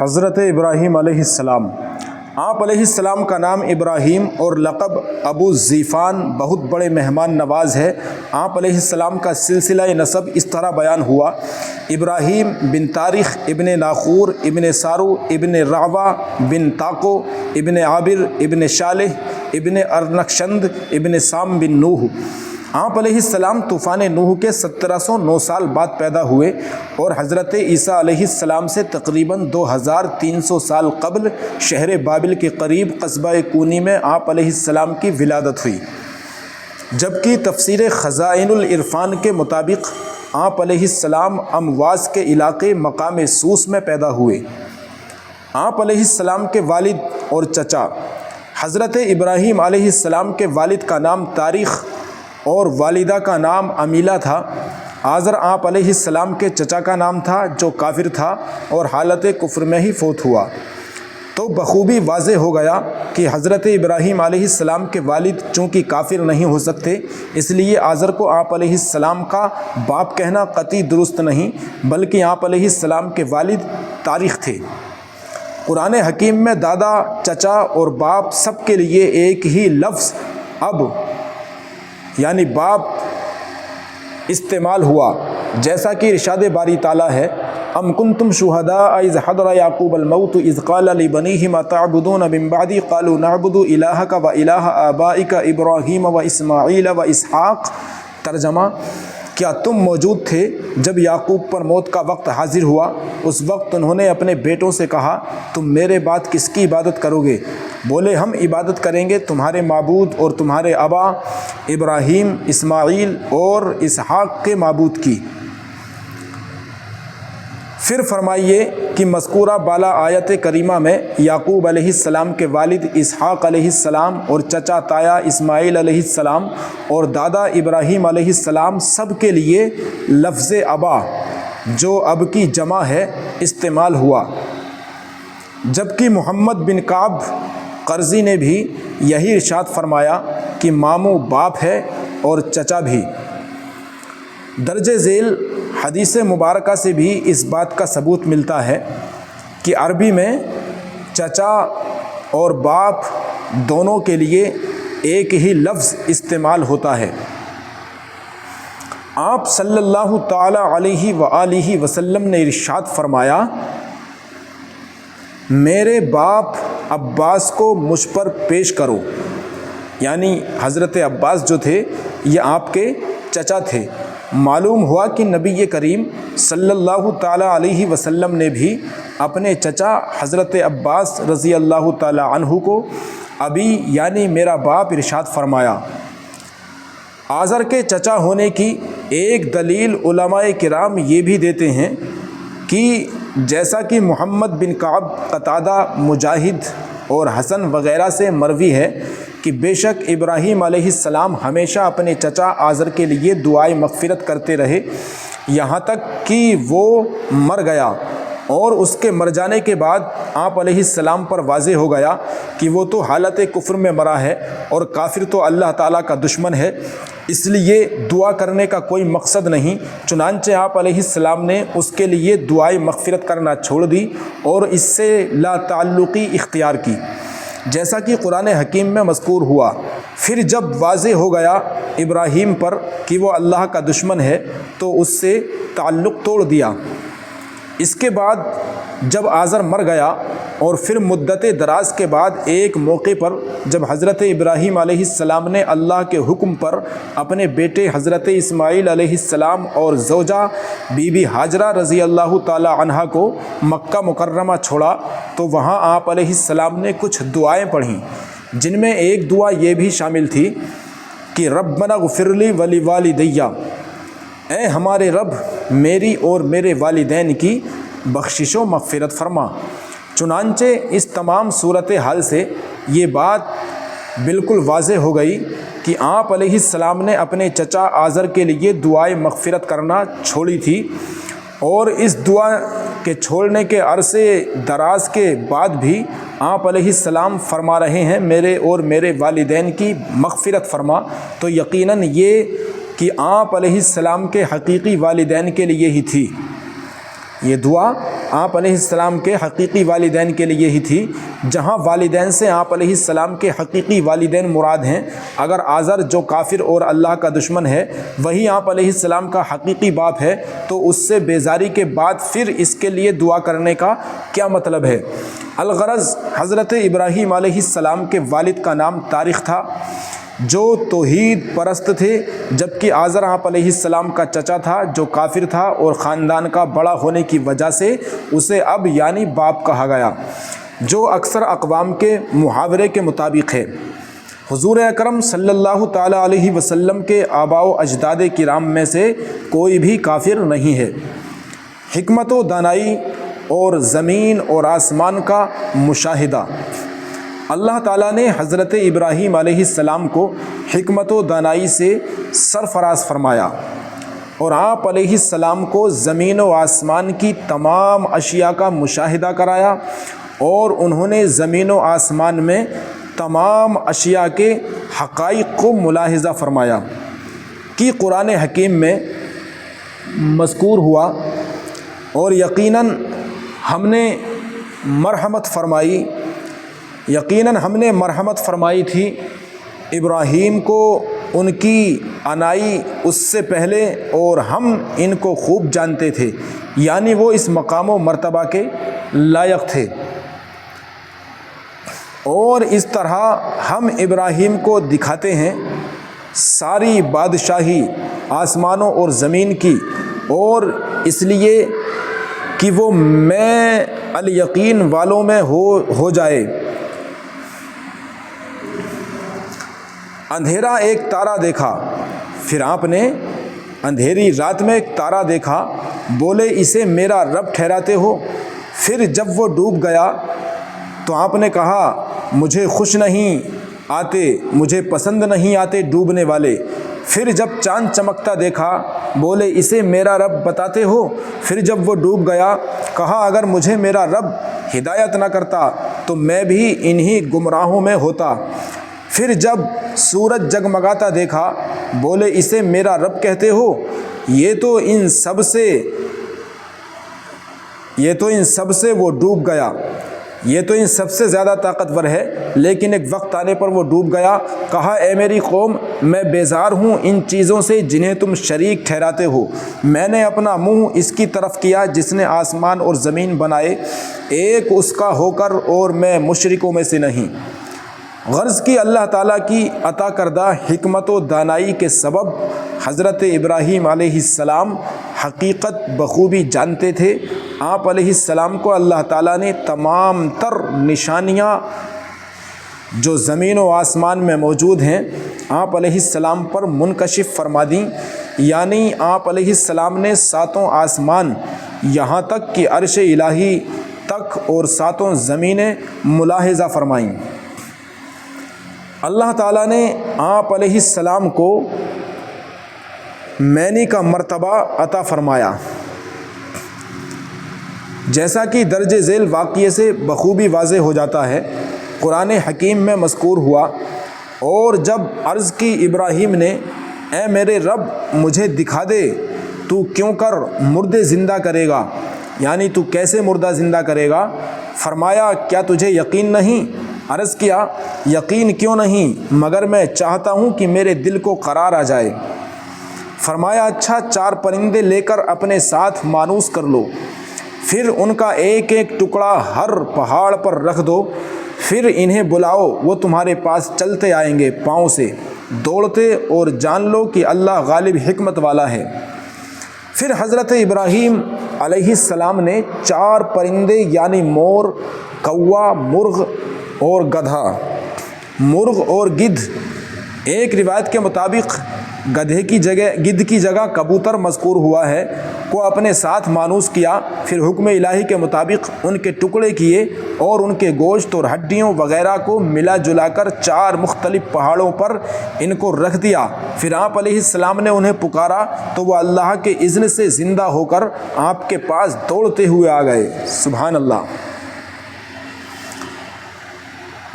حضرت ابراہیم علیہ السلام۔ آپ علیہ السلام کا نام ابراہیم اور لقب ابو زیفان بہت بڑے مہمان نواز ہے۔ آپ علیہ السلام کا سلسلہ نسب اس طرح بیان ہوا: ابراہیم بن تاریخ ابن ناخور ابن سارو ابن رعوہ بن تاقو ابن عابر ابن شالح ابن ارنکشند ابن سام بن نوح۔ آپ علیہ السلام طوفان نوح کے 1709 سال بعد پیدا ہوئے اور حضرت عیسیٰ علیہ السلام سے تقریباً 2300 سال قبل شہر بابل کے قریب قصبہ کونی میں آپ علیہ السلام کی ولادت ہوئی، جبکہ تفسیر خزائن العرفان کے مطابق آپ علیہ السلام امواس کے علاقے مقام سوس میں پیدا ہوئے۔ آپ علیہ السلام کے والد اور چچا: حضرت ابراہیم علیہ السلام کے والد کا نام تاریخ اور والدہ کا نام امیلہ تھا۔ آزر آپ علیہ السلام کے چچا کا نام تھا جو کافر تھا اور حالت کفر میں ہی فوت ہوا۔ تو بخوبی واضح ہو گیا کہ حضرت ابراہیم علیہ السلام کے والد چونکہ کافر نہیں ہو سکتے، اس لیے آزر کو آپ علیہ السلام کا باپ کہنا قطعی درست نہیں، بلکہ آپ علیہ السلام کے والد تاریخ تھے۔ قرآن حکیم میں دادا، چچا اور باپ سب کے لیے ایک ہی لفظ اب یعنی باپ استعمال ہوا، جیسا کہ ارشاد باری تعالیٰ ہے: ام کنتم شہداء اذ حضر یعقوب الموت اذ قال لبنیہ ما تعبدون من بعدی قالوا نعبد الہک و الہ آبائک ابراہیم و اسماعیل و اسحاق۔ ترجمہ: کیا تم موجود تھے جب یعقوب پر موت کا وقت حاضر ہوا؟ اس وقت انہوں نے اپنے بیٹوں سے کہا، تم میرے بعد کس کی عبادت کرو گے؟ بولے، ہم عبادت کریں گے تمہارے معبود اور تمہارے آبا ابراہیم، اسماعیل اور اسحاق کے معبود کی۔ پھر فرمائیے کہ مذکورہ بالا آیت کریمہ میں یعقوب علیہ السلام کے والد اسحاق علیہ السلام اور چچا تایا اسماعیل علیہ السلام اور دادا ابراہیم علیہ السلام سب کے لیے لفظ ابا، جو اب کی جمع ہے، استعمال ہوا، جبکہ محمد بن کعب قرظی نے بھی یہی ارشاد فرمایا کہ ماموں باپ ہے اور چچا بھی۔ درج ذیل حدیث مبارکہ سے بھی اس بات کا ثبوت ملتا ہے کہ عربی میں چچا اور باپ دونوں کے لیے ایک ہی لفظ استعمال ہوتا ہے۔ آپ صلی اللہ تعالی علیہ وآلہ وسلم نے ارشاد فرمایا: میرے باپ عباس کو مجھ پر پیش کرو، یعنی حضرت عباس جو تھے یہ آپ کے چچا تھے۔ معلوم ہوا کہ نبی کریم صلی اللہ تعالی علیہ وسلم نے بھی اپنے چچا حضرت عباس رضی اللہ تعالی عنہ کو ابی یعنی میرا باپ ارشاد فرمایا۔ آزر کے چچا ہونے کی ایک دلیل علماء کرام یہ بھی دیتے ہیں کہ جیسا کہ محمد بن کعب، قتادہ، مجاہد اور حسن وغیرہ سے مروی ہے کہ بے شک ابراہیم علیہ السلام ہمیشہ اپنے چچا آزر کے لیے دعائے مغفرت کرتے رہے، یہاں تک کہ وہ مر گیا، اور اس کے مر جانے کے بعد آپ علیہ السلام پر واضح ہو گیا کہ وہ تو حالت کفر میں مرا ہے اور کافر تو اللہ تعالیٰ کا دشمن ہے، اس لیے دعا کرنے کا کوئی مقصد نہیں۔ چنانچہ آپ علیہ السلام نے اس کے لیے دعائے مغفرت کرنا چھوڑ دی اور اس سے لا تعلقی اختیار کی، جیسا کہ قرآن حکیم میں مذکور ہوا۔ پھر جب واضح ہو گیا ابراہیم پر کہ وہ اللہ کا دشمن ہے تو اس سے تعلق توڑ دیا۔ اس کے بعد جب آزر مر گیا اور پھر مدت دراز کے بعد ایک موقع پر جب حضرت ابراہیم علیہ السلام نے اللہ کے حکم پر اپنے بیٹے حضرت اسماعیل علیہ السلام اور زوجہ بی بی ہاجرہ رضی اللہ تعالی عنہا کو مکہ مکرمہ چھوڑا تو وہاں آپ علیہ السلام نے کچھ دعائیں پڑھیں، جن میں ایک دعا یہ بھی شامل تھی کہ ربنا اغفر لی ولی والدیہ، اے ہمارے رب میری اور میرے والدین کی بخشش و مغفرت فرما۔ چنانچہ اس تمام صورتحال سے یہ بات بالکل واضح ہو گئی کہ آپ علیہ السلام نے اپنے چچا آزر کے لیے دعائے مغفرت کرنا چھوڑی تھی، اور اس دعا کے چھوڑنے کے عرصے دراز کے بعد بھی آپ علیہ السلام فرما رہے ہیں میرے اور میرے والدین کی مغفرت فرما، تو یقیناً یہ کہ آپ علیہ السلام کے حقیقی والدین کے لیے ہی تھی۔ یہ دعا آپ علیہ السلام کے حقیقی والدین کے لیے ہی تھی، جہاں والدین سے آپ علیہ السلام کے حقیقی والدین مراد ہیں۔ اگر آزر جو کافر اور اللہ کا دشمن ہے وہی آپ علیہ السلام کا حقیقی باپ ہے تو اس سے بیزاری کے بعد پھر اس کے لیے دعا کرنے کا کیا مطلب ہے؟ الغرض حضرت ابراہیم علیہ السلام کے والد کا نام طارق تھا جو توحید پرست تھے، جبکہ آزر آپ علیہ السلام کا چچا تھا جو کافر تھا اور خاندان کا بڑا ہونے کی وجہ سے اسے اب یعنی باپ کہا گیا، جو اکثر اقوام کے محاورے کے مطابق ہے۔ حضور اکرم صلی اللہ تعالیٰ علیہ وسلم کے آباء و اجداد کرام میں سے کوئی بھی کافر نہیں ہے۔ حکمت و دانائی اور زمین اور آسمان کا مشاہدہ۔ اللہ تعالیٰ نے حضرت ابراہیم علیہ السلام کو حکمت و دانائی سے سرفراز فرمایا اور آپ علیہ السلام کو زمین و آسمان کی تمام اشیاء کا مشاہدہ کرایا، اور انہوں نے زمین و آسمان میں تمام اشیاء کے حقائق کو ملاحظہ فرمایا کہ قرآن حکیم میں مذکور ہوا، اور یقیناً ہم نے مرحمت فرمائی تھی ابراہیم کو ان کی عنائی اس سے پہلے، اور ہم ان کو خوب جانتے تھے، یعنی وہ اس مقام و مرتبہ کے لائق تھے۔ اور اس طرح ہم ابراہیم کو دکھاتے ہیں ساری بادشاہی آسمانوں اور زمین کی، اور اس لیے کہ وہ میں الیقین والوں میں ہو جائے۔ اندھیرا ایک تارا دیکھا، پھر آپ نے اندھیری رات میں ایک تارا دیکھا، بولے اسے میرا رب ٹھہراتے ہو؟ پھر جب وہ ڈوب گیا تو آپ نے کہا مجھے خوش نہیں آتے، مجھے پسند نہیں آتے ڈوبنے والے۔ پھر جب چاند چمکتا دیکھا، بولے اسے میرا رب بتاتے ہو؟ پھر جب وہ ڈوب گیا کہا اگر مجھے میرا رب ہدایت نہ کرتا تو میں بھی انہی گمراہوں میں ہوتا۔ پھر جب سورج جگمگاتا دیکھا، بولے اسے میرا رب کہتے ہو؟ یہ تو ان سب سے وہ ڈوب گیا، یہ تو ان سب سے زیادہ طاقتور ہے، لیکن ایک وقت آنے پر وہ ڈوب گیا۔ کہا اے میری قوم، میں بیزار ہوں ان چیزوں سے جنہیں تم شریک ٹھہراتے ہو۔ میں نے اپنا منہ اس کی طرف کیا جس نے آسمان اور زمین بنائے، ایک اس کا ہو کر، اور میں مشرکوں میں سے نہیں۔ غرض کی اللہ تعالیٰ کی عطا کردہ حکمت و دانائی کے سبب حضرت ابراہیم علیہ السلام حقیقت بخوبی جانتے تھے۔ آپ علیہ السلام کو اللہ تعالیٰ نے تمام تر نشانیاں جو زمین و آسمان میں موجود ہیں آپ علیہ السلام پر منکشف فرما دیں، یعنی آپ علیہ السلام نے ساتوں آسمان یہاں تک کہ عرش الہی تک اور ساتوں زمینیں ملاحظہ فرمائیں۔ اللہ تعالیٰ نے آپ علیہ السلام کو معنی کا مرتبہ عطا فرمایا، جیسا کہ درج ذیل واقعے سے بخوبی واضح ہو جاتا ہے۔ قرآن حکیم میں مذکور ہوا، اور جب عرض کی ابراہیم نے اے میرے رب مجھے دکھا دے تو کیوں کر مردے زندہ کرے گا، یعنی تو کیسے مردہ زندہ کرے گا؟ فرمایا کیا تجھے یقین نہیں؟ عرض کیا یقین کیوں نہیں، مگر میں چاہتا ہوں کہ میرے دل کو قرار آ جائے۔ فرمایا اچھا 4 پرندے لے کر اپنے ساتھ مانوس کر لو، پھر ان کا ایک ایک ٹکڑا ہر پہاڑ پر رکھ دو، پھر انہیں بلاؤ، وہ تمہارے پاس چلتے آئیں گے پاؤں سے دوڑتے، اور جان لو کہ اللہ غالب حکمت والا ہے۔ پھر حضرت ابراہیم علیہ السلام نے 4 پرندے یعنی مور، کوا، مرغ اور گدھا، مرغ اور گدھ، ایک روایت کے مطابق گدھ کی جگہ کبوتر مذکور ہوا ہے، کو اپنے ساتھ مانوس کیا۔ پھر حکم الہی کے مطابق ان کے ٹکڑے کیے اور ان کے گوشت اور ہڈیوں وغیرہ کو ملا جلا کر 4 مختلف پہاڑوں پر ان کو رکھ دیا۔ پھر آپ علیہ السلام نے انہیں پکارا تو وہ اللہ کے اذن سے زندہ ہو کر آپ کے پاس دوڑتے ہوئے آ گئے۔ سبحان اللہ۔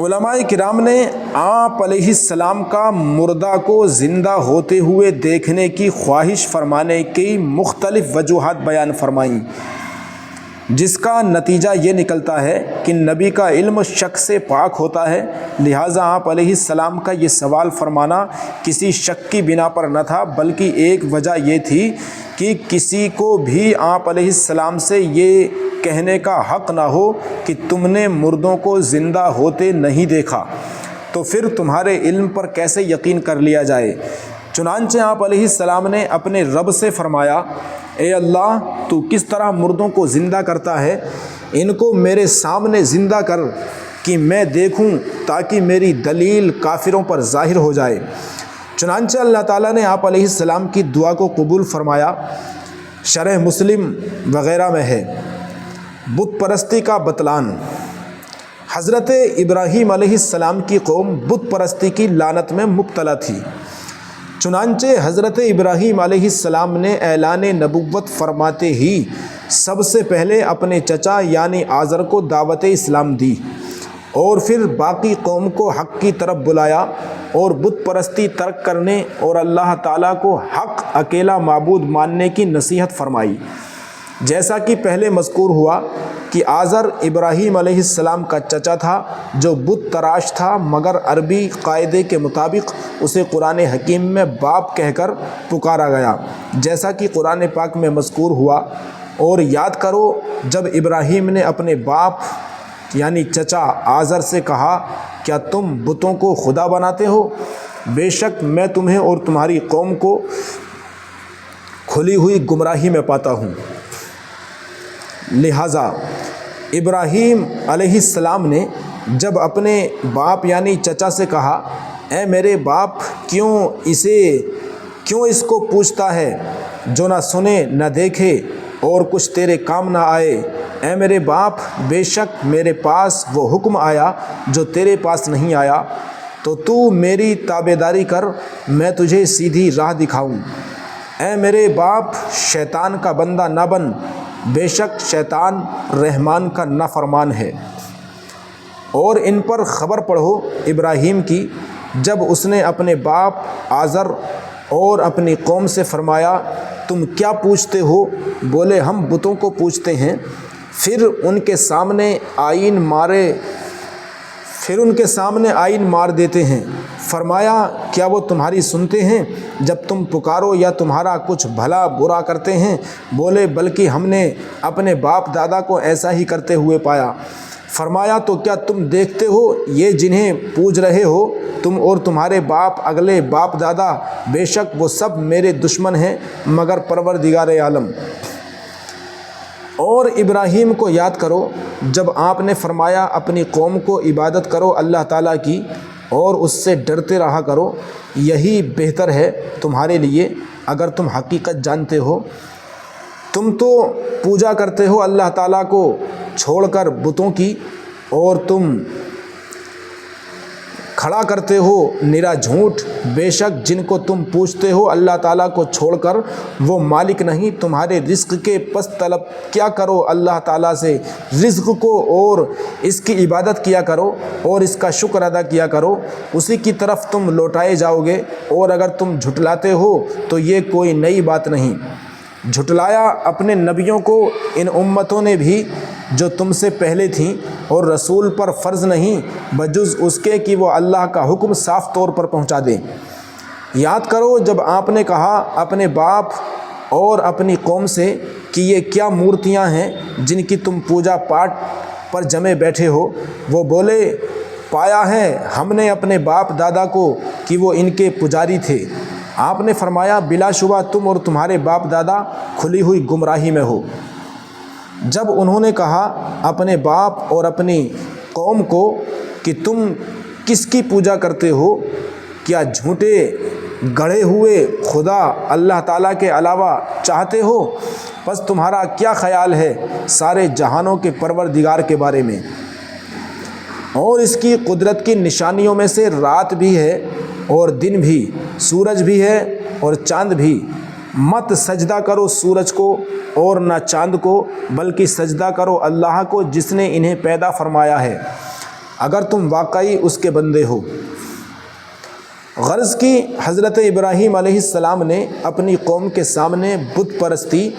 علماء کرام نے آپ علیہ السلام کا مردہ کو زندہ ہوتے ہوئے دیکھنے کی خواہش فرمانے کی مختلف وجوہات بیان فرمائیں۔ جس کا نتیجہ یہ نکلتا ہے کہ نبی کا علم شک سے پاک ہوتا ہے، لہٰذا آپ علیہ السلام کا یہ سوال فرمانا کسی شک کی بنا پر نہ تھا، بلکہ ایک وجہ یہ تھی کہ کسی کو بھی آپ علیہ السلام سے یہ کہنے کا حق نہ ہو کہ تم نے مردوں کو زندہ ہوتے نہیں دیکھا، تو پھر تمہارے علم پر کیسے یقین کر لیا جائے۔ چنانچہ آپ علیہ السلام نے اپنے رب سے فرمایا، اے اللہ، تو کس طرح مردوں کو زندہ کرتا ہے، ان کو میرے سامنے زندہ کر کہ میں دیکھوں، تاکہ میری دلیل کافروں پر ظاہر ہو جائے۔ چنانچہ اللہ تعالیٰ نے آپ علیہ السلام کی دعا کو قبول فرمایا۔ شرح مسلم وغیرہ میں ہے۔ بت پرستی کا بطلان۔ حضرت ابراہیم علیہ السلام کی قوم بت پرستی کی لعنت میں مبتلا تھی، چنانچہ حضرت ابراہیم علیہ السلام نے اعلان نبوت فرماتے ہی سب سے پہلے اپنے چچا یعنی آزر کو دعوت اسلام دی، اور پھر باقی قوم کو حق کی طرف بلایا اور بت پرستی ترک کرنے اور اللہ تعالیٰ کو حق اکیلا معبود ماننے کی نصیحت فرمائی۔ جیسا کہ پہلے مذکور ہوا کہ آزر ابراہیم علیہ السلام کا چچا تھا جو بت تراش تھا، مگر عربی قاعدے کے مطابق اسے قرآن حکیم میں باپ کہہ کر پکارا گیا، جیسا کہ قرآن پاک میں مذکور ہوا۔ اور یاد کرو جب ابراہیم نے اپنے باپ یعنی چچا آزر سے کہا، کیا تم بتوں کو خدا بناتے ہو؟ بے شک میں تمہیں اور تمہاری قوم کو کھلی ہوئی گمراہی میں پاتا ہوں۔ لہٰذا ابراہیم علیہ السلام نے جب اپنے باپ یعنی چچا سے کہا، اے میرے باپ، کیوں اس کو پوچھتا ہے جو نہ سنے نہ دیکھے اور کچھ تیرے کام نہ آئے؟ اے میرے باپ، بے شک میرے پاس وہ حکم آیا جو تیرے پاس نہیں آیا، تو میری تابعداری کر، میں تجھے سیدھی راہ دکھاؤں۔ اے میرے باپ، شیطان کا بندہ نہ بن، بے شک شیطان رحمان کا نافرمان ہے۔ اور ان پر خبر پڑھو ابراہیم کی، جب اس نے اپنے باپ آزر اور اپنی قوم سے فرمایا، تم کیا پوچھتے ہو؟ بولے، ہم بتوں کو پوچھتے ہیں۔ پھر ان کے سامنے آئین مار دیتے ہیں۔ فرمایا، کیا وہ تمہاری سنتے ہیں جب تم پکارو یا تمہارا کچھ بھلا برا کرتے ہیں؟ بولے، بلکہ ہم نے اپنے باپ دادا کو ایسا ہی کرتے ہوئے پایا۔ فرمایا، تو کیا تم دیکھتے ہو یہ جنہیں پوج رہے ہو، تم اور تمہارے باپ اگلے باپ دادا، بے شک وہ سب میرے دشمن ہیں مگر پروردگار عالم۔ اور ابراہیم کو یاد کرو جب آپ نے فرمایا، اپنی قوم کو عبادت کرو اللہ تعالیٰ کی اور اس سے ڈرتے رہا کرو، یہی بہتر ہے تمہارے لیے اگر تم حقیقت جانتے ہو۔ تم تو پوجا کرتے ہو اللہ تعالیٰ کو چھوڑ کر بتوں کی، اور تم کھڑا کرتے ہو نرا جھوٹ۔ بے شک جن کو تم پوچھتے ہو اللہ تعالیٰ کو چھوڑ کر وہ مالک نہیں تمہارے رزق کے، پس طلب کیا کرو اللہ تعالیٰ سے رزق کو اور اس کی عبادت کیا کرو اور اس کا شکر ادا کیا کرو، اسی کی طرف تم لوٹائے جاؤ گے۔ اور اگر تم جھٹلاتے ہو تو یہ کوئی نئی بات نہیں، جھٹلایا اپنے نبیوں کو ان امتوں نے بھی جو تم سے پہلے تھیں، اور رسول پر فرض نہیں بجز اس کے کہ وہ اللہ کا حکم صاف طور پر پہنچا دیں۔ یاد کرو جب آپ نے کہا اپنے باپ اور اپنی قوم سے کہ یہ کیا مورتیاں ہیں جن کی تم پوجا پاٹ پر جمے بیٹھے ہو؟ وہ بولے، پایا ہے ہم نے اپنے باپ دادا کو کہ وہ ان کے پجاری تھے۔ آپ نے فرمایا، بلا شبہ تم اور تمہارے باپ دادا کھلی ہوئی گمراہی میں ہو۔ جب انہوں نے کہا اپنے باپ اور اپنی قوم کو کہ تم کس کی پوجا کرتے ہو، کیا جھوٹے گڑھے ہوئے خدا اللہ تعالیٰ کے علاوہ چاہتے ہو؟ پس تمہارا کیا خیال ہے سارے جہانوں کے پروردگار کے بارے میں؟ اور اس کی قدرت کی نشانیوں میں سے رات بھی ہے اور دن بھی، سورج بھی ہے اور چاند بھی۔ مت سجدہ کرو سورج کو اور نہ چاند کو، بلکہ سجدہ کرو اللہ کو جس نے انہیں پیدا فرمایا ہے، اگر تم واقعی اس کے بندے ہو۔ غرض کی حضرت ابراہیم علیہ السلام نے اپنی قوم کے سامنے بت پرستی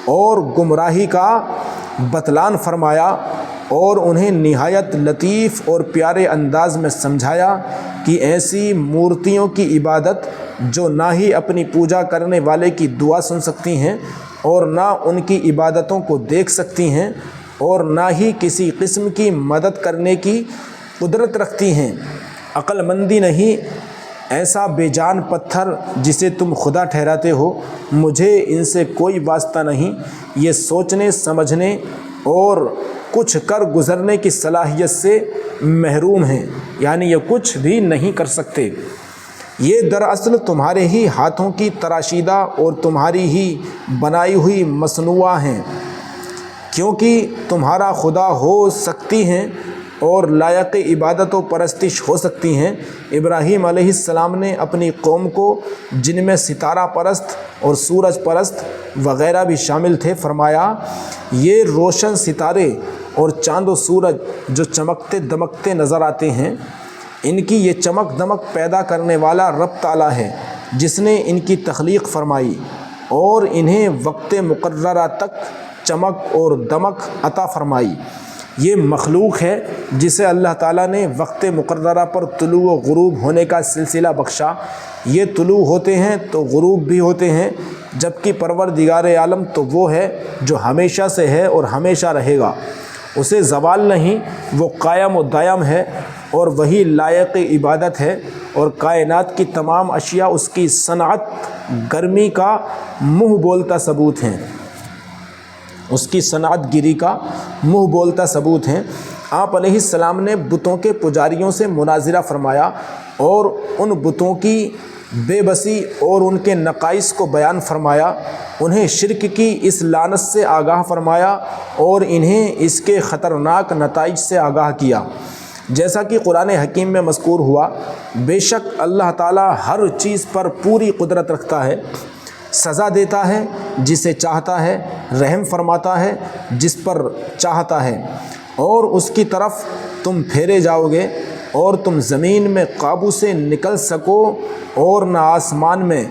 اور گمراہی کا بتلان فرمایا اور انہیں نہایت لطیف اور پیارے انداز میں سمجھایا کہ ایسی مورتیوں کی عبادت جو نہ ہی اپنی پوجا کرنے والے کی دعا سن سکتی ہیں اور نہ ان کی عبادتوں کو دیکھ سکتی ہیں اور نہ ہی کسی قسم کی مدد کرنے کی قدرت رکھتی ہیں، عقل مندی نہیں، ایسا بے جان پتھر جسے تم خدا ٹھہراتے ہو، مجھے ان سے کوئی واسطہ نہیں، یہ سوچنے سمجھنے اور کچھ کر گزرنے کی صلاحیت سے محروم ہیں، یعنی یہ کچھ بھی نہیں کر سکتے۔ یہ دراصل تمہارے ہی ہاتھوں کی تراشیدہ اور تمہاری ہی بنائی ہوئی مصنوعہ ہیں، کیونکہ تمہارا خدا ہو سکتی ہیں اور لائق عبادت و پرستش ہو سکتی ہیں۔ ابراہیم علیہ السلام نے اپنی قوم کو، جن میں ستارہ پرست اور سورج پرست وغیرہ بھی شامل تھے، فرمایا یہ روشن ستارے اور چاند و سورج جو چمکتے دمکتے نظر آتے ہیں، ان کی یہ چمک دمک پیدا کرنے والا رب تعالیٰ ہے، جس نے ان کی تخلیق فرمائی اور انہیں وقت مقررہ تک چمک اور دمک عطا فرمائی۔ یہ مخلوق ہے جسے اللہ تعالیٰ نے وقت مقررہ پر طلوع و غروب ہونے کا سلسلہ بخشا۔ یہ طلوع ہوتے ہیں تو غروب بھی ہوتے ہیں، جبکہ پروردگار عالم تو وہ ہے جو ہمیشہ سے ہے اور ہمیشہ رہے گا، اسے زوال نہیں، وہ قائم و دائم ہے اور وہی لائق عبادت ہے، اور کائنات کی تمام اشیاء اس کی صنعت گرمی کا منہ بولتا ثبوت ہیں، اس کی صنعت گری کا منہ بولتا ثبوت ہیں۔ آپ علیہ السلام نے بتوں کے پجاریوں سے مناظرہ فرمایا اور ان بتوں کی بے بسی اور ان کے نقائص کو بیان فرمایا، انہیں شرک کی اس لعنت سے آگاہ فرمایا اور انہیں اس کے خطرناک نتائج سے آگاہ کیا۔ جیسا کہ قرآن حکیم میں مذکور ہوا، بے شک اللہ تعالیٰ ہر چیز پر پوری قدرت رکھتا ہے، سزا دیتا ہے جسے چاہتا ہے، رحم فرماتا ہے جس پر چاہتا ہے، اور اس کی طرف تم پھیرے جاؤ گے، اور تم زمین میں قابو سے نکل سکو اور نہ آسمان میں،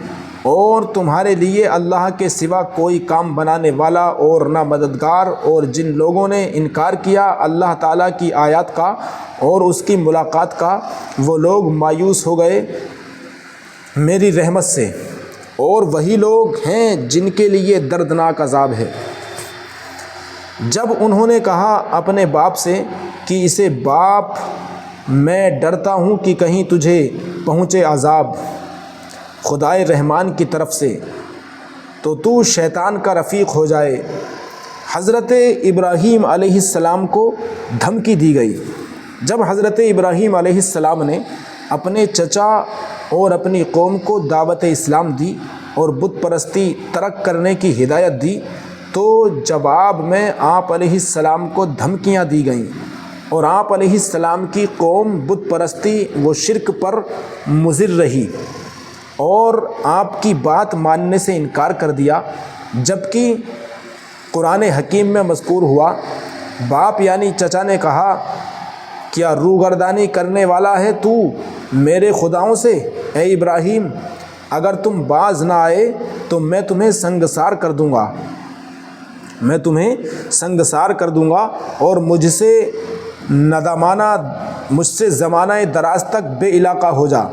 اور تمہارے لیے اللہ کے سوا کوئی کام بنانے والا اور نہ مددگار۔ اور جن لوگوں نے انکار کیا اللہ تعالیٰ کی آیات کا اور اس کی ملاقات کا، وہ لوگ مایوس ہو گئے میری رحمت سے، اور وہی لوگ ہیں جن کے لیے دردناک عذاب ہے۔ جب انہوں نے کہا اپنے باپ سے کہ اسے باپ، میں ڈرتا ہوں کہ کہیں تجھے پہنچے عذاب خدائے رحمان کی طرف سے تو شیطان کا رفیق ہو جائے، حضرت ابراہیم علیہ السلام کو دھمکی دی گئی۔ جب حضرت ابراہیم علیہ السلام نے اپنے چچا اور اپنی قوم کو دعوت اسلام دی اور بت پرستی ترک کرنے کی ہدایت دی، تو جواب میں آپ علیہ السلام کو دھمکیاں دی گئیں، اور آپ علیہ السلام کی قوم بت پرستی و شرک پر مصر رہی اور آپ کی بات ماننے سے انکار کر دیا۔ جبکہ قرآن حکیم میں مذکور ہوا، باپ یعنی چچا نے کہا کیا روگردانی کرنے والا ہے تو میرے خداؤں سے؟ اے ابراہیم، اگر تم باز نہ آئے تو میں تمہیں سنگسار کر دوں گا، میں تمہیں سنگسار کر دوں گا، اور مجھ سے زمانہ دراز تک بے علاقہ ہو جا،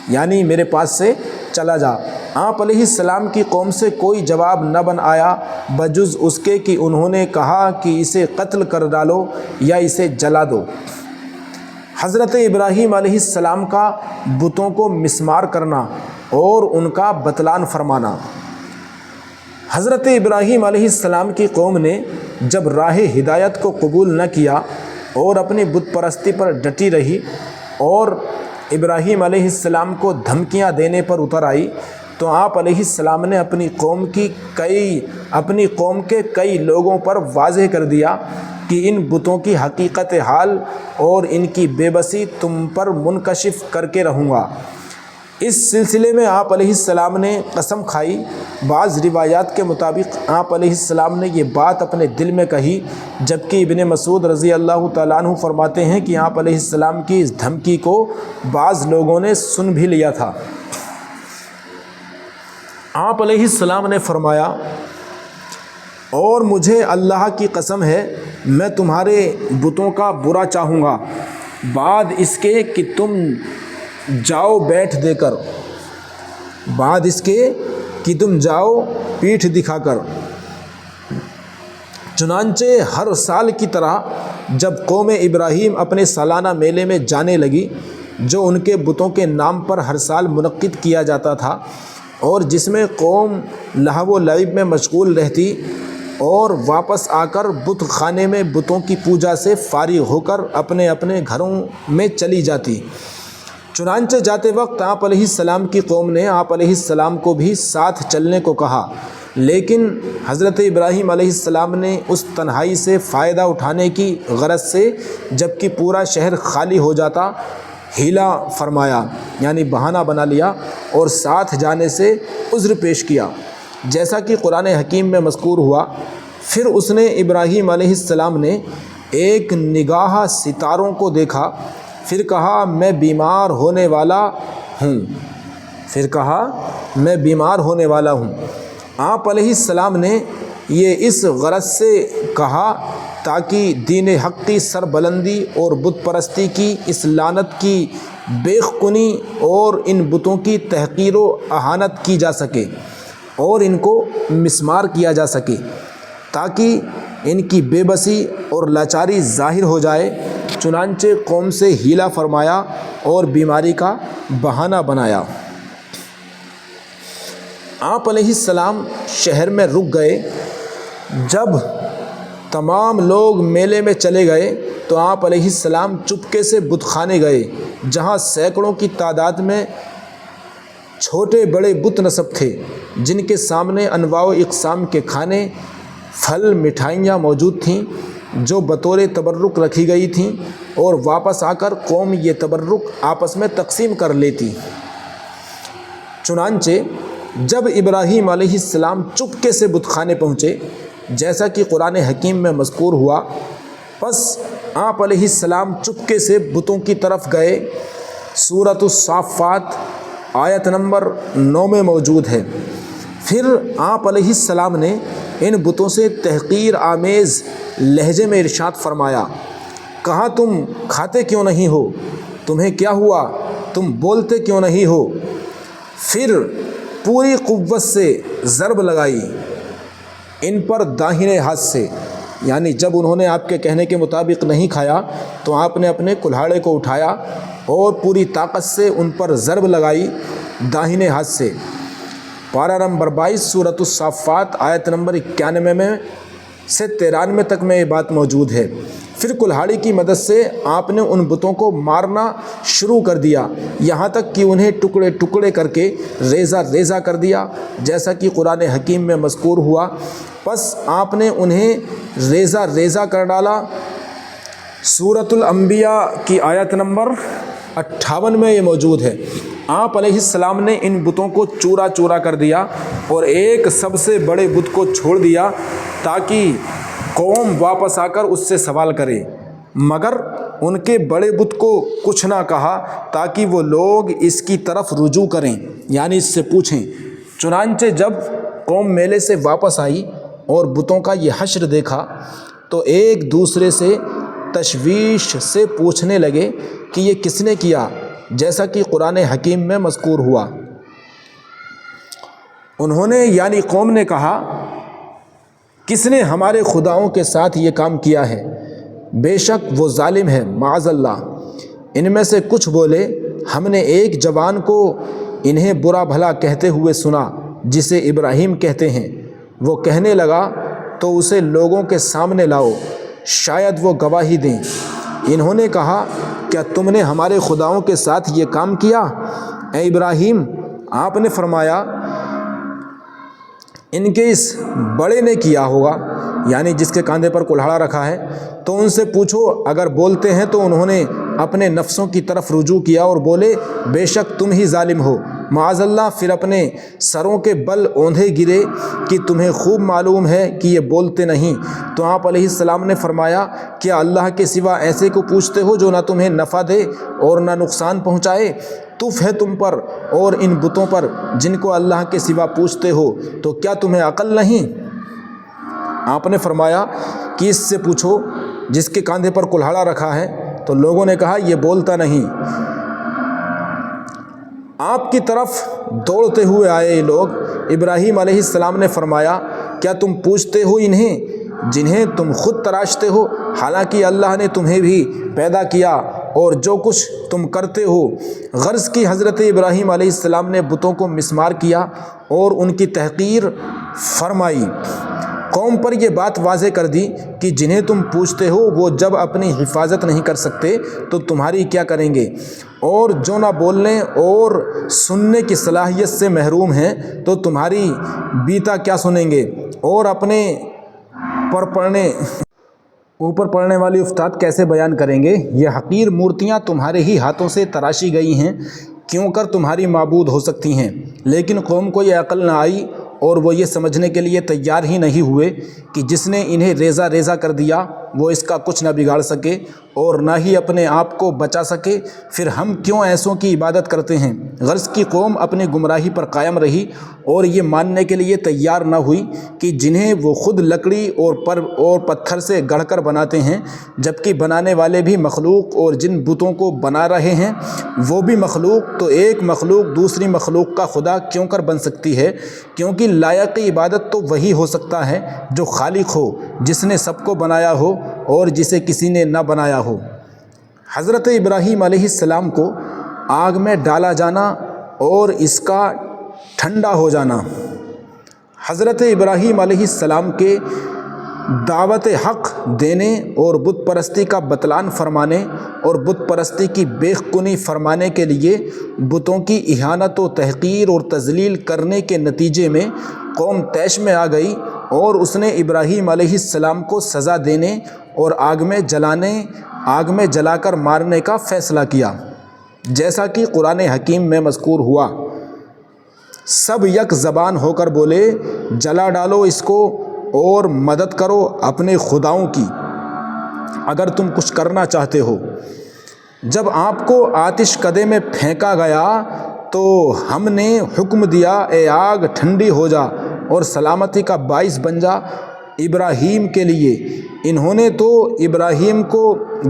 یعنی میرے پاس سے چلا جا۔ آپ علیہ السلام کی قوم سے کوئی جواب نہ بن آیا بجز اس کے کہ انہوں نے کہا کہ اسے قتل کر ڈالو یا اسے جلا دو۔ حضرت ابراہیم علیہ السلام کا بتوں کو مسمار کرنا اور ان کا بتلان فرمانا۔ حضرت ابراہیم علیہ السلام کی قوم نے جب راہ ہدایت کو قبول نہ کیا اور اپنی بت پرستی پر ڈٹی رہی اور ابراہیم علیہ السلام کو دھمکیاں دینے پر اتر آئی، تو آپ علیہ السلام نے اپنی قوم کے کئی لوگوں پر واضح کر دیا کہ ان بتوں کی حقیقت حال اور ان کی بے بسی تم پر منکشف کر کے رہوں گا۔ اس سلسلے میں آپ علیہ السلام نے قسم کھائی۔ بعض روایات کے مطابق آپ علیہ السلام نے یہ بات اپنے دل میں کہی، جبکہ ابن مسعود رضی اللہ تعالیٰ عنہ فرماتے ہیں کہ آپ علیہ السلام کی اس دھمکی کو بعض لوگوں نے سن بھی لیا تھا۔ آپ علیہ السلام نے فرمایا، اور مجھے اللہ کی قسم ہے میں تمہارے بتوں کا برا چاہوں گا بعد اس کے کہ تم جاؤ بیٹھ دے کر، بعد اس کے کہ تم جاؤ پیٹھ دکھا کر۔ چنانچہ ہر سال کی طرح جب قوم ابراہیم اپنے سالانہ میلے میں جانے لگی جو ان کے بتوں کے نام پر ہر سال منعقد کیا جاتا تھا، اور جس میں قوم لہو و لعب میں مشغول رہتی اور واپس آ کر بت خانے میں بتوں کی پوجا سے فارغ ہو کر اپنے اپنے گھروں میں چلی جاتی۔ چنانچہ جاتے وقت آپ علیہ السلام کی قوم نے آپ علیہ السلام کو بھی ساتھ چلنے کو کہا، لیکن حضرت ابراہیم علیہ السلام نے اس تنہائی سے فائدہ اٹھانے کی غرض سے جب کہ پورا شہر خالی ہو جاتا ہیلا فرمایا، یعنی بہانہ بنا لیا اور ساتھ جانے سے عذر پیش کیا، جیسا کہ قرآن حکیم میں مذکور ہوا۔ پھر اس نے ابراہیم علیہ السلام نے ایک نگاہ ستاروں کو دیکھا، پھر کہا میں بیمار ہونے والا ہوں، میں بیمار ہونے والا ہوں۔ آپ علیہ السلام نے یہ اس غرض سے کہا تاکہ دین حق کی سربلندی اور بت پرستی کی اس لعنت کی بیخ کنی اور ان بتوں کی تحقیر و اہانت کی جا سکے اور ان کو مسمار کیا جا سکے، تاکہ ان کی بے بسی اور لاچاری ظاہر ہو جائے۔ چنانچہ قوم سے ہیلا فرمایا اور بیماری کا بہانہ بنایا۔ آپ علیہ السلام شہر میں رک گئے۔ جب تمام لوگ میلے میں چلے گئے تو آپ علیہ السلام چپکے سے بت خانے گئے جہاں سینکڑوں کی تعداد میں چھوٹے بڑے بت نصب تھے، جن کے سامنے انواع و اقسام کے کھانے، پھل، مٹھائیاں موجود تھیں جو بطور تبرک رکھی گئی تھیں، اور واپس آ کر قوم یہ تبرک آپس میں تقسیم کر لیتی۔ چنانچہ جب ابراہیم علیہ السلام چپکے سے بت خانے پہنچے جیسا کہ قرآن حکیم میں مذکور ہوا، پس آپ علیہ السلام چپکے سے بتوں کی طرف گئے۔ سورۃ الصافات آیت نمبر 9 میں موجود ہے۔ پھر آپ علیہ السلام نے ان بتوں سے تحقیر آمیز لہجے میں ارشاد فرمایا، کہا تم کھاتے کیوں نہیں ہو؟ تمہیں کیا ہوا؟ تم بولتے کیوں نہیں ہو؟ پھر پوری قوت سے ضرب لگائی ان پر داہنے ہاتھ سے، یعنی جب انہوں نے آپ کے کہنے کے مطابق نہیں کھایا تو آپ نے اپنے کلہاڑے کو اٹھایا اور پوری طاقت سے ان پر ضرب لگائی داہنے ہاتھ سے۔ پارہ نمبر 22 سورۃ الصافات آیت نمبر 91 میں سے 93 تک میں یہ بات موجود ہے۔ پھر کلہاڑی کی مدد سے آپ نے ان بتوں کو مارنا شروع کر دیا، یہاں تک کہ انہیں ٹکڑے ٹکڑے کر کے ریزہ ریزہ کر دیا، جیسا کہ قرآن حکیم میں مذکور ہوا۔ پس آپ نے انہیں ریزہ ریزہ کر ڈالا۔ سورۃ الانبیاء کی آیت نمبر 58 میں یہ موجود ہے۔ آپ علیہ السلام نے ان بتوں کو چورا چورا کر دیا اور ایک سب سے بڑے بت کو چھوڑ دیا تاکہ قوم واپس آ کر اس سے سوال کرے، مگر ان کے بڑے بت کو کچھ نہ کہا تاکہ وہ لوگ اس کی طرف رجوع کریں، یعنی اس سے پوچھیں۔ چنانچہ جب قوم میلے سے واپس آئی اور بتوں کا یہ حشر دیکھا تو ایک دوسرے سے تشویش سے پوچھنے لگے کہ یہ کس نے کیا، جیسا کہ قرآن حکیم میں مذکور ہوا۔ انہوں نے یعنی قوم نے کہا، کس نے ہمارے خداؤں کے ساتھ یہ کام کیا ہے؟ بے شک وہ ظالم ہے، معاذ اللہ۔ ان میں سے کچھ بولے، ہم نے ایک جوان کو انہیں برا بھلا کہتے ہوئے سنا جسے ابراہیم کہتے ہیں، وہ کہنے لگا تو اسے لوگوں کے سامنے لاؤ، شاید وہ گواہی دیں۔ انہوں نے کہا، کیا تم نے ہمارے خداؤں کے ساتھ یہ کام کیا اے ابراہیم؟ آپ نے فرمایا، ان کے اس بڑے نے کیا ہوگا، یعنی جس کے کاندھے پر کلہاڑا رکھا ہے، تو ان سے پوچھو اگر بولتے ہیں۔ تو انہوں نے اپنے نفسوں کی طرف رجوع کیا اور بولے، بے شک تم ہی ظالم ہو، معاذ اللہ۔ پھر اپنے سروں کے بل اوندھے گرے کہ تمہیں خوب معلوم ہے کہ یہ بولتے نہیں۔ تو آپ علیہ السلام نے فرمایا، کیا اللہ کے سوا ایسے کو پوچھتے ہو جو نہ تمہیں نفع دے اور نہ نقصان پہنچائے؟ تف ہے تم پر اور ان بتوں پر جن کو اللہ کے سوا پوچھتے ہو، تو کیا تمہیں عقل نہیں؟ آپ نے فرمایا کہ اس سے پوچھو جس کے کاندھے پر کلہاڑا رکھا ہے، تو لوگوں نے کہا یہ بولتا نہیں۔ آپ کی طرف دوڑتے ہوئے آئے یہ لوگ۔ ابراہیم علیہ السلام نے فرمایا کیا تم پوچھتے ہو انہیں جنہیں تم خود تراشتے ہو، حالانکہ اللہ نے تمہیں بھی پیدا کیا اور جو کچھ تم کرتے ہو۔ غرض کی حضرت ابراہیم علیہ السلام نے بتوں کو مسمار کیا اور ان کی تحقیر فرمائی۔ قوم پر یہ بات واضح کر دی کہ جنہیں تم پوچھتے ہو وہ جب اپنی حفاظت نہیں کر سکتے تو تمہاری کیا کریں گے، اور جو نہ بولنے اور سننے کی صلاحیت سے محروم ہیں تو تمہاری بیتا کیا سنیں گے، اور اپنے اوپر پڑنے والی افتاد کیسے بیان کریں گے۔ یہ حقیر مورتیاں تمہارے ہی ہاتھوں سے تراشی گئی ہیں، کیوں کر تمہاری معبود ہو سکتی ہیں۔ لیکن قوم کو یہ عقل نہ آئی اور وہ یہ سمجھنے کے لیے تیار ہی نہیں ہوئے کہ جس نے انہیں ریزہ ریزہ کر دیا وہ اس کا کچھ نہ بگاڑ سکے اور نہ ہی اپنے آپ کو بچا سکے، پھر ہم کیوں ایسوں کی عبادت کرتے ہیں۔ غرض کی قوم اپنی گمراہی پر قائم رہی اور یہ ماننے کے لیے تیار نہ ہوئی کہ جنہیں وہ خود لکڑی اور پتھر سے گڑھ کر بناتے ہیں، جبکہ بنانے والے بھی مخلوق، اور جن بتوں کو بنا رہے ہیں وہ بھی مخلوق، تو ایک مخلوق دوسری مخلوق کا خدا کیوں کر بن سکتی ہے، کیونکہ لائق عبادت تو وہی ہو سکتا ہے جو خالق ہو، جس نے سب کو بنایا ہو اور جسے کسی نے نہ بنایا ہو۔ حضرت ابراہیم علیہ السلام کو آگ میں ڈالا جانا اور اس کا ٹھنڈا ہو جانا۔ حضرت ابراہیم علیہ السلام کے دعوت حق دینے اور بت پرستی کا بطلان فرمانے اور بت پرستی کی بیخ کنی فرمانے کے لیے بتوں کی اہانت و تحقیر اور تذلیل کرنے کے نتیجے میں قوم طیش میں آ گئی اور اس نے ابراہیم علیہ السلام کو سزا دینے اور آگ میں جلا کر مارنے کا فیصلہ کیا، جیسا کہ قرآن حکیم میں مذکور ہوا۔ سب یک زبان ہو کر بولے جلا ڈالو اس کو اور مدد کرو اپنے خداؤں کی اگر تم کچھ کرنا چاہتے ہو۔ جب آپ کو آتش کدے میں پھینکا گیا تو ہم نے حکم دیا اے آگ ٹھنڈی ہو جا اور سلامتی کا باعث بن جا ابراہیم کے لیے۔ انہوں نے تو ابراہیم کو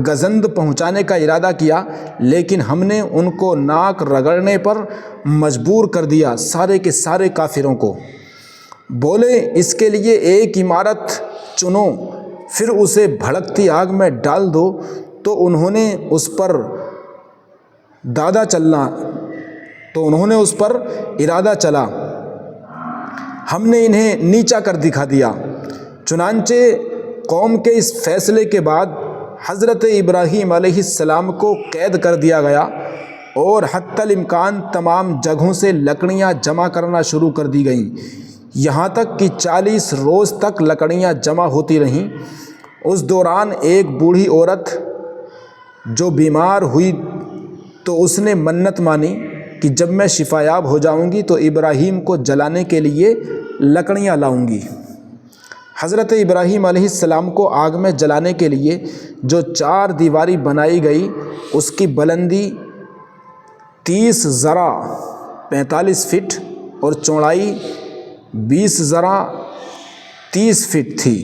گزند پہنچانے کا ارادہ کیا، لیکن ہم نے ان کو ناک رگڑنے پر مجبور کر دیا، سارے کے سارے کافروں کو۔ بولے اس کے لیے ایک عمارت چنو پھر اسے بھڑکتی آگ میں ڈال دو، تو انہوں نے اس پر ارادہ چلا، ہم نے انہیں نیچا کر دکھا دیا۔ چنانچہ قوم کے اس فیصلے کے بعد حضرت ابراہیم علیہ السلام کو قید کر دیا گیا اور حتی الامکان تمام جگہوں سے لکڑیاں جمع کرنا شروع کر دی گئیں، یہاں تک کہ 40 روز تک لکڑیاں جمع ہوتی رہیں۔ اس دوران ایک بوڑھی عورت جو بیمار ہوئی تو اس نے منت مانی کہ جب میں شفا یاب ہو جاؤں گی تو ابراہیم کو جلانے کے لیے لکڑیاں لاؤں گی۔ حضرت ابراہیم علیہ السلام کو آگ میں جلانے کے لیے جو 4 دیواری بنائی گئی اس کی بلندی 30 ذرا 45 فٹ اور چوڑائی 20 ذرا 30 فٹ تھی۔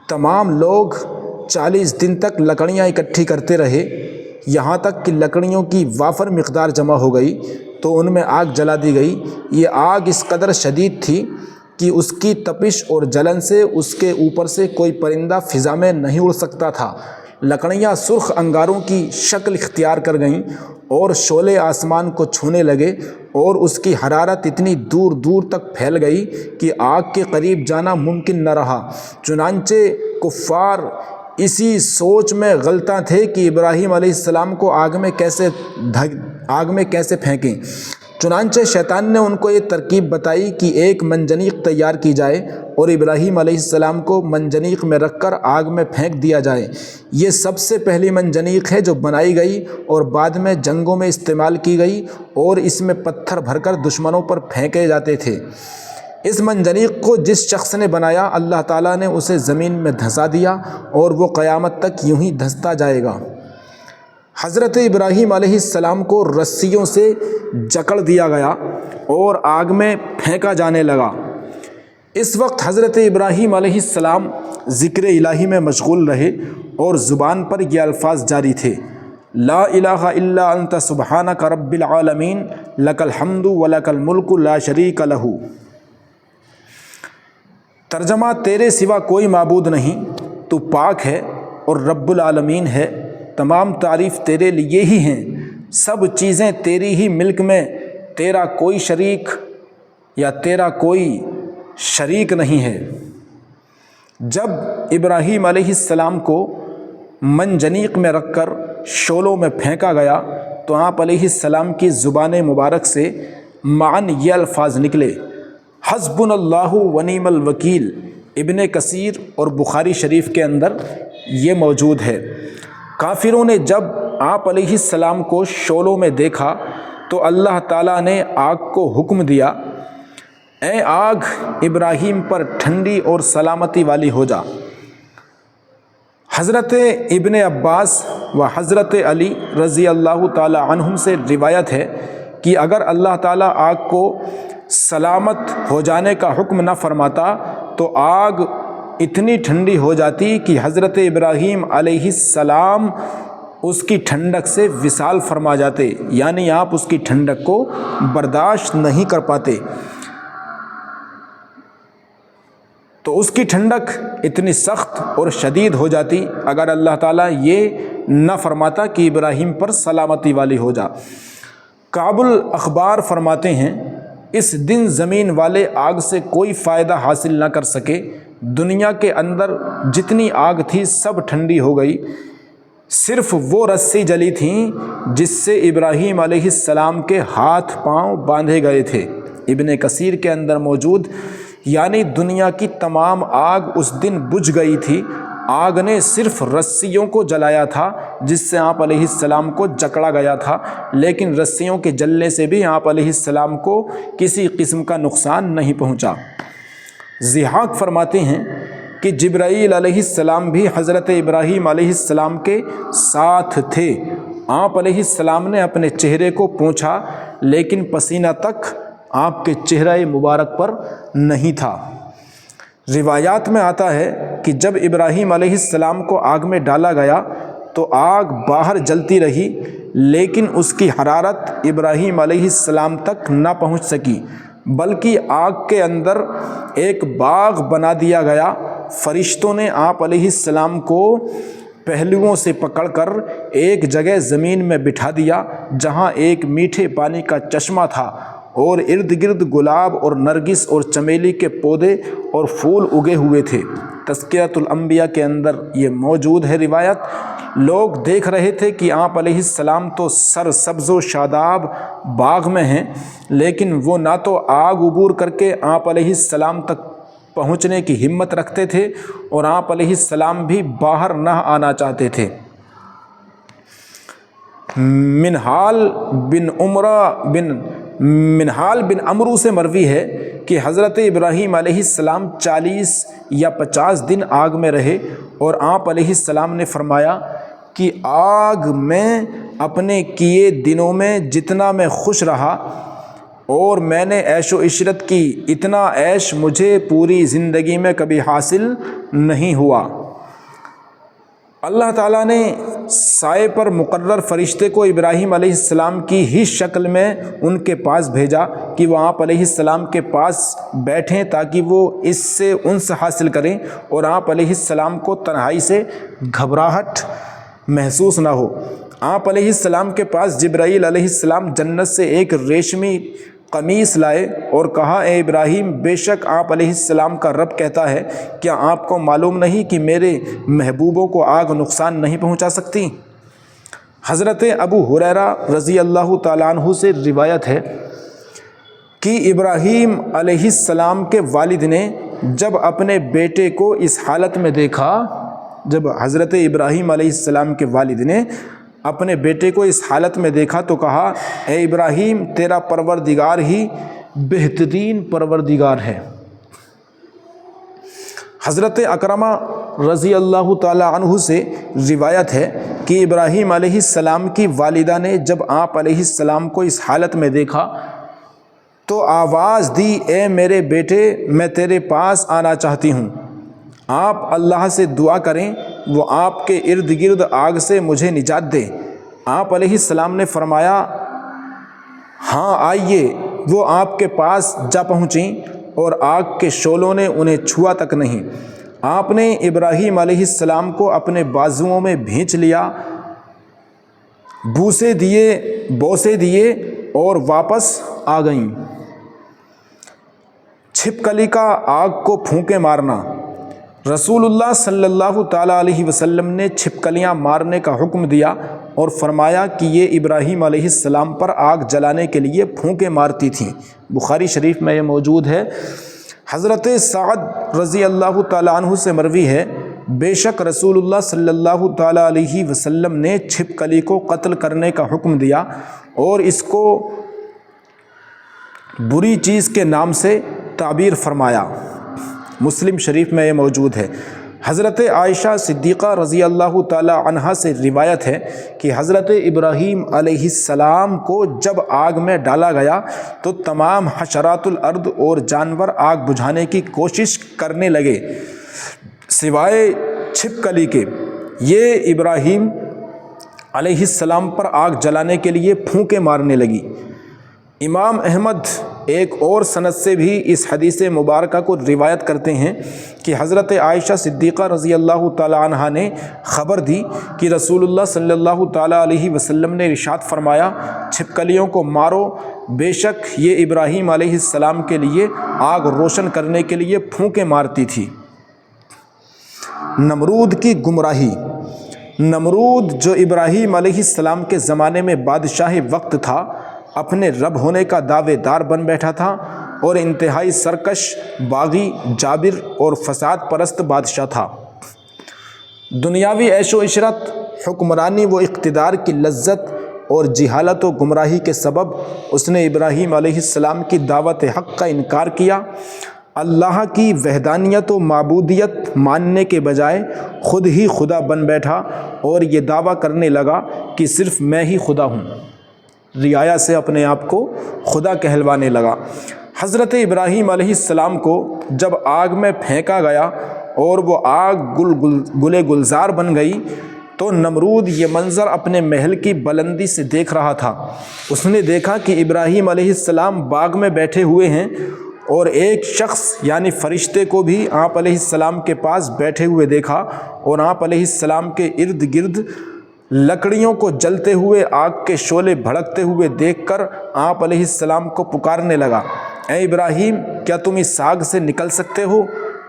تمام لوگ 40 دن تک لکڑیاں اکٹھی کرتے رہے، یہاں تک کہ لکڑیوں کی وافر مقدار جمع ہو گئی تو ان میں آگ جلا دی گئی۔ یہ آگ اس قدر شدید تھی کہ اس کی تپش اور جلن سے اس کے اوپر سے کوئی پرندہ فضا میں نہیں اڑ سکتا تھا۔ لکڑیاں سرخ انگاروں کی شکل اختیار کر گئیں اور شعلے آسمان کو چھونے لگے اور اس کی حرارت اتنی دور دور تک پھیل گئی کہ آگ کے قریب جانا ممکن نہ رہا۔ چنانچہ کفار اسی سوچ میں غلطاں تھے کہ ابراہیم علیہ السلام کو آگ میں کیسے پھینکیں۔ چنانچہ شیطان نے ان کو یہ ترکیب بتائی کہ ایک منجنیق تیار کی جائے اور ابراہیم علیہ السلام کو منجنیق میں رکھ کر آگ میں پھینک دیا جائے۔ یہ سب سے پہلی منجنیق ہے جو بنائی گئی اور بعد میں جنگوں میں استعمال کی گئی اور اس میں پتھر بھر کر دشمنوں پر پھینکے جاتے تھے۔ اس منجنیق کو جس شخص نے بنایا اللہ تعالیٰ نے اسے زمین میں دھنسا دیا اور وہ قیامت تک یوں ہی دھنستا جائے گا۔ حضرت ابراہیم علیہ السلام کو رسیوں سے جکڑ دیا گیا اور آگ میں پھینکا جانے لگا۔ اس وقت حضرت ابراہیم علیہ السلام ذکر الہی میں مشغول رہے اور زبان پر یہ الفاظ جاری تھے: لا الہ الا انت سبحانک رب العالمین لک الحمد ولک الملک لا شریک لہ۔ ترجمہ: تیرے سوا کوئی معبود نہیں، تو پاک ہے اور رب العالمین ہے، تمام تعریف تیرے لیے ہی ہیں، سب چیزیں تیری ہی ملک میں، تیرا کوئی شریک یا تیرا کوئی شریک نہیں ہے۔ جب ابراہیم علیہ السلام کو منجنیق میں رکھ کر شعلوں میں پھینکا گیا تو آپ علیہ السلام کی زبان مبارک سے معاً یہ الفاظ نکلے: حسبنا اللہ ونعم الوکیل۔ ابن کثیر اور بخاری شریف کے اندر یہ موجود ہے۔ کافروں نے جب آپ علیہ السلام کو شعلوں میں دیکھا تو اللہ تعالیٰ نے آگ کو حکم دیا: اے آگ، ابراہیم پر ٹھنڈی اور سلامتی والی ہو جا۔ حضرت ابن عباس و حضرت علی رضی اللہ تعالی عنہم سے روایت ہے کہ اگر اللہ تعالیٰ آگ کو سلامت ہو جانے کا حکم نہ فرماتا تو آگ اتنی ٹھنڈی ہو جاتی کہ حضرت ابراہیم علیہ السلام اس کی ٹھنڈک سے وصال فرما جاتے، یعنی آپ اس کی ٹھنڈک کو برداشت نہیں کر پاتے۔ تو اس کی ٹھنڈک اتنی سخت اور شدید ہو جاتی اگر اللہ تعالیٰ یہ نہ فرماتا کہ ابراہیم پر سلامتی والی ہو جا۔ کعب الاخبار فرماتے ہیں: اس دن زمین والے آگ سے کوئی فائدہ حاصل نہ کر سکے، دنیا کے اندر جتنی آگ تھی سب ٹھنڈی ہو گئی، صرف وہ رسی جلی تھیں جس سے ابراہیم علیہ السلام کے ہاتھ پاؤں باندھے گئے تھے۔ ابن کثیر کے اندر موجود، یعنی دنیا کی تمام آگ اس دن بجھ گئی تھی، آگ نے صرف رسیوں کو جلایا تھا جس سے آپ علیہ السلام کو جکڑا گیا تھا، لیکن رسیوں کے جلنے سے بھی آپ علیہ السلام کو کسی قسم کا نقصان نہیں پہنچا۔ ضحاک فرماتے ہیں کہ جبرائیل علیہ السلام بھی حضرت ابراہیم علیہ السلام کے ساتھ تھے۔ آپ علیہ السلام نے اپنے چہرے کو پوچھا لیکن پسینہ تک آپ کے چہرہ مبارک پر نہیں تھا۔ روایات میں آتا ہے کہ جب ابراہیم علیہ السلام کو آگ میں ڈالا گیا تو آگ باہر جلتی رہی، لیکن اس کی حرارت ابراہیم علیہ السلام تک نہ پہنچ سکی، بلکہ آگ کے اندر ایک باغ بنا دیا گیا۔ فرشتوں نے آپ علیہ السلام کو پہلوؤں سے پکڑ کر ایک جگہ زمین میں بٹھا دیا جہاں ایک میٹھے پانی کا چشمہ تھا اور ارد گرد گلاب اور نرگس اور چمیلی کے پودے اور پھول اگے ہوئے تھے۔ تذکرۃ الانبیاء کے اندر یہ موجود ہے روایت۔ لوگ دیکھ رہے تھے کہ آپ علیہ السلام تو سر سبز و شاداب باغ میں ہیں، لیکن وہ نہ تو آگ عبور کر کے آپ علیہ السلام تک پہنچنے کی ہمت رکھتے تھے اور آپ علیہ السلام بھی باہر نہ آنا چاہتے تھے۔ منہال بن عمرو سے مروی ہے کہ حضرت ابراہیم علیہ السلام 40 یا 50 دن آگ میں رہے اور آپ علیہ السلام نے فرمایا کہ آگ میں اپنے کیے دنوں میں جتنا میں خوش رہا اور میں نے عیش و عشرت کی، اتنا عیش مجھے پوری زندگی میں کبھی حاصل نہیں ہوا۔ اللہ تعالیٰ نے سائے پر مقرر فرشتے کو ابراہیم علیہ السلام کی ہی شکل میں ان کے پاس بھیجا کہ وہ آپ علیہ السلام کے پاس بیٹھیں تاکہ وہ اس سے انس حاصل کریں اور آپ علیہ السلام کو تنہائی سے گھبراہٹ محسوس نہ ہو۔ آپ علیہ السلام کے پاس جبرائیل علیہ السلام جنت سے ایک ریشمی قمیص لائے اور کہا: اے ابراہیم، بے شک آپ علیہ السلام کا رب کہتا ہے، کیا آپ کو معلوم نہیں کہ میرے محبوبوں کو آگ نقصان نہیں پہنچا سکتی؟ حضرت ابو ہریرہ رضی اللہ تعالیٰ عنہ سے روایت ہے کہ ابراہیم علیہ السلام کے والد نے جب اپنے بیٹے کو اس حالت میں دیکھا، جب حضرت ابراہیم علیہ السلام کے والد نے اپنے بیٹے کو اس حالت میں دیکھا تو کہا: اے ابراہیم، تیرا پروردگار ہی بہترین پروردگار ہے۔ حضرت اکرمہ رضی اللہ تعالیٰ عنہ سے روایت ہے کہ ابراہیم علیہ السلام کی والدہ نے جب آپ علیہ السلام کو اس حالت میں دیکھا تو آواز دی، اے میرے بیٹے میں تیرے پاس آنا چاہتی ہوں، آپ اللہ سے دعا کریں وہ آپ کے ارد گرد آگ سے مجھے نجات دے۔ آپ علیہ السلام نے فرمایا ہاں آئیے۔ وہ آپ کے پاس جا پہنچیں اور آگ کے شعلوں نے انہیں چھوا تک نہیں۔ آپ نے ابراہیم علیہ السلام کو اپنے بازوؤں میں بھینچ لیا، بوسے دیے اور واپس آ گئیں۔ چھپکلی کا آگ کو پھونکے مارنا۔ رسول اللہ صلی اللہ تعالیٰ علیہ وسلم نے چھپکلیاں مارنے کا حکم دیا اور فرمایا کہ یہ ابراہیم علیہ السلام پر آگ جلانے کے لیے پھونکے مارتی تھیں۔ بخاری شریف میں یہ موجود ہے۔ حضرت سعد رضی اللہ تعالیٰ عنہ سے مروی ہے، بے شک رسول اللہ صلی اللہ تعالیٰ علیہ وسلم نے چھپکلی کو قتل کرنے کا حکم دیا اور اس کو بری چیز کے نام سے تعبیر فرمایا۔ مسلم شریف میں یہ موجود ہے۔ حضرت عائشہ صدیقہ رضی اللہ تعالی عنہا سے روایت ہے کہ حضرت ابراہیم علیہ السلام کو جب آگ میں ڈالا گیا تو تمام حشرات الارض اور جانور آگ بجھانے کی کوشش کرنے لگے سوائے چھپکلی کے۔ یہ ابراہیم علیہ السلام پر آگ جلانے کے لیے پھونکے مارنے لگی۔ امام احمد ایک اور سند سے بھی اس حدیث مبارکہ کو روایت کرتے ہیں کہ حضرت عائشہ صدیقہ رضی اللہ تعالی عنہا نے خبر دی کہ رسول اللہ صلی اللہ تعالی علیہ وسلم نے ارشاد فرمایا، چھپکلیوں کو مارو، بے شک یہ ابراہیم علیہ السلام کے لیے آگ روشن کرنے کے لیے پھونکے مارتی تھی۔ نمرود کی گمراہی۔ نمرود جو ابراہیم علیہ السلام کے زمانے میں بادشاہ وقت تھا، اپنے رب ہونے کا دعوے دار بن بیٹھا تھا اور انتہائی سرکش، باغی، جابر اور فساد پرست بادشاہ تھا۔ دنیاوی عیش و عشرت، حکمرانی و اقتدار کی لذت اور جہالت و گمراہی کے سبب اس نے ابراہیم علیہ السلام کی دعوت حق کا انکار کیا۔ اللہ کی وحدانیت و معبودیت ماننے کے بجائے خود ہی خدا بن بیٹھا اور یہ دعویٰ کرنے لگا کہ صرف میں ہی خدا ہوں۔ رعایا سے اپنے آپ کو خدا کہلوانے لگا۔ حضرت ابراہیم علیہ السلام کو جب آگ میں پھینکا گیا اور وہ آگ گل گلزار بن گئی تو نمرود یہ منظر اپنے محل کی بلندی سے دیکھ رہا تھا۔ اس نے دیکھا کہ ابراہیم علیہ السلام باغ میں بیٹھے ہوئے ہیں اور ایک شخص یعنی فرشتے کو بھی آپ علیہ السلام کے پاس بیٹھے ہوئے دیکھا اور آپ علیہ السلام کے ارد گرد لکڑیوں کو جلتے ہوئے آگ کے شعلے بھڑکتے ہوئے دیکھ کر آپ علیہ السلام کو پکارنے لگا، اے ابراہیم کیا تم اس آگ سے نکل سکتے ہو؟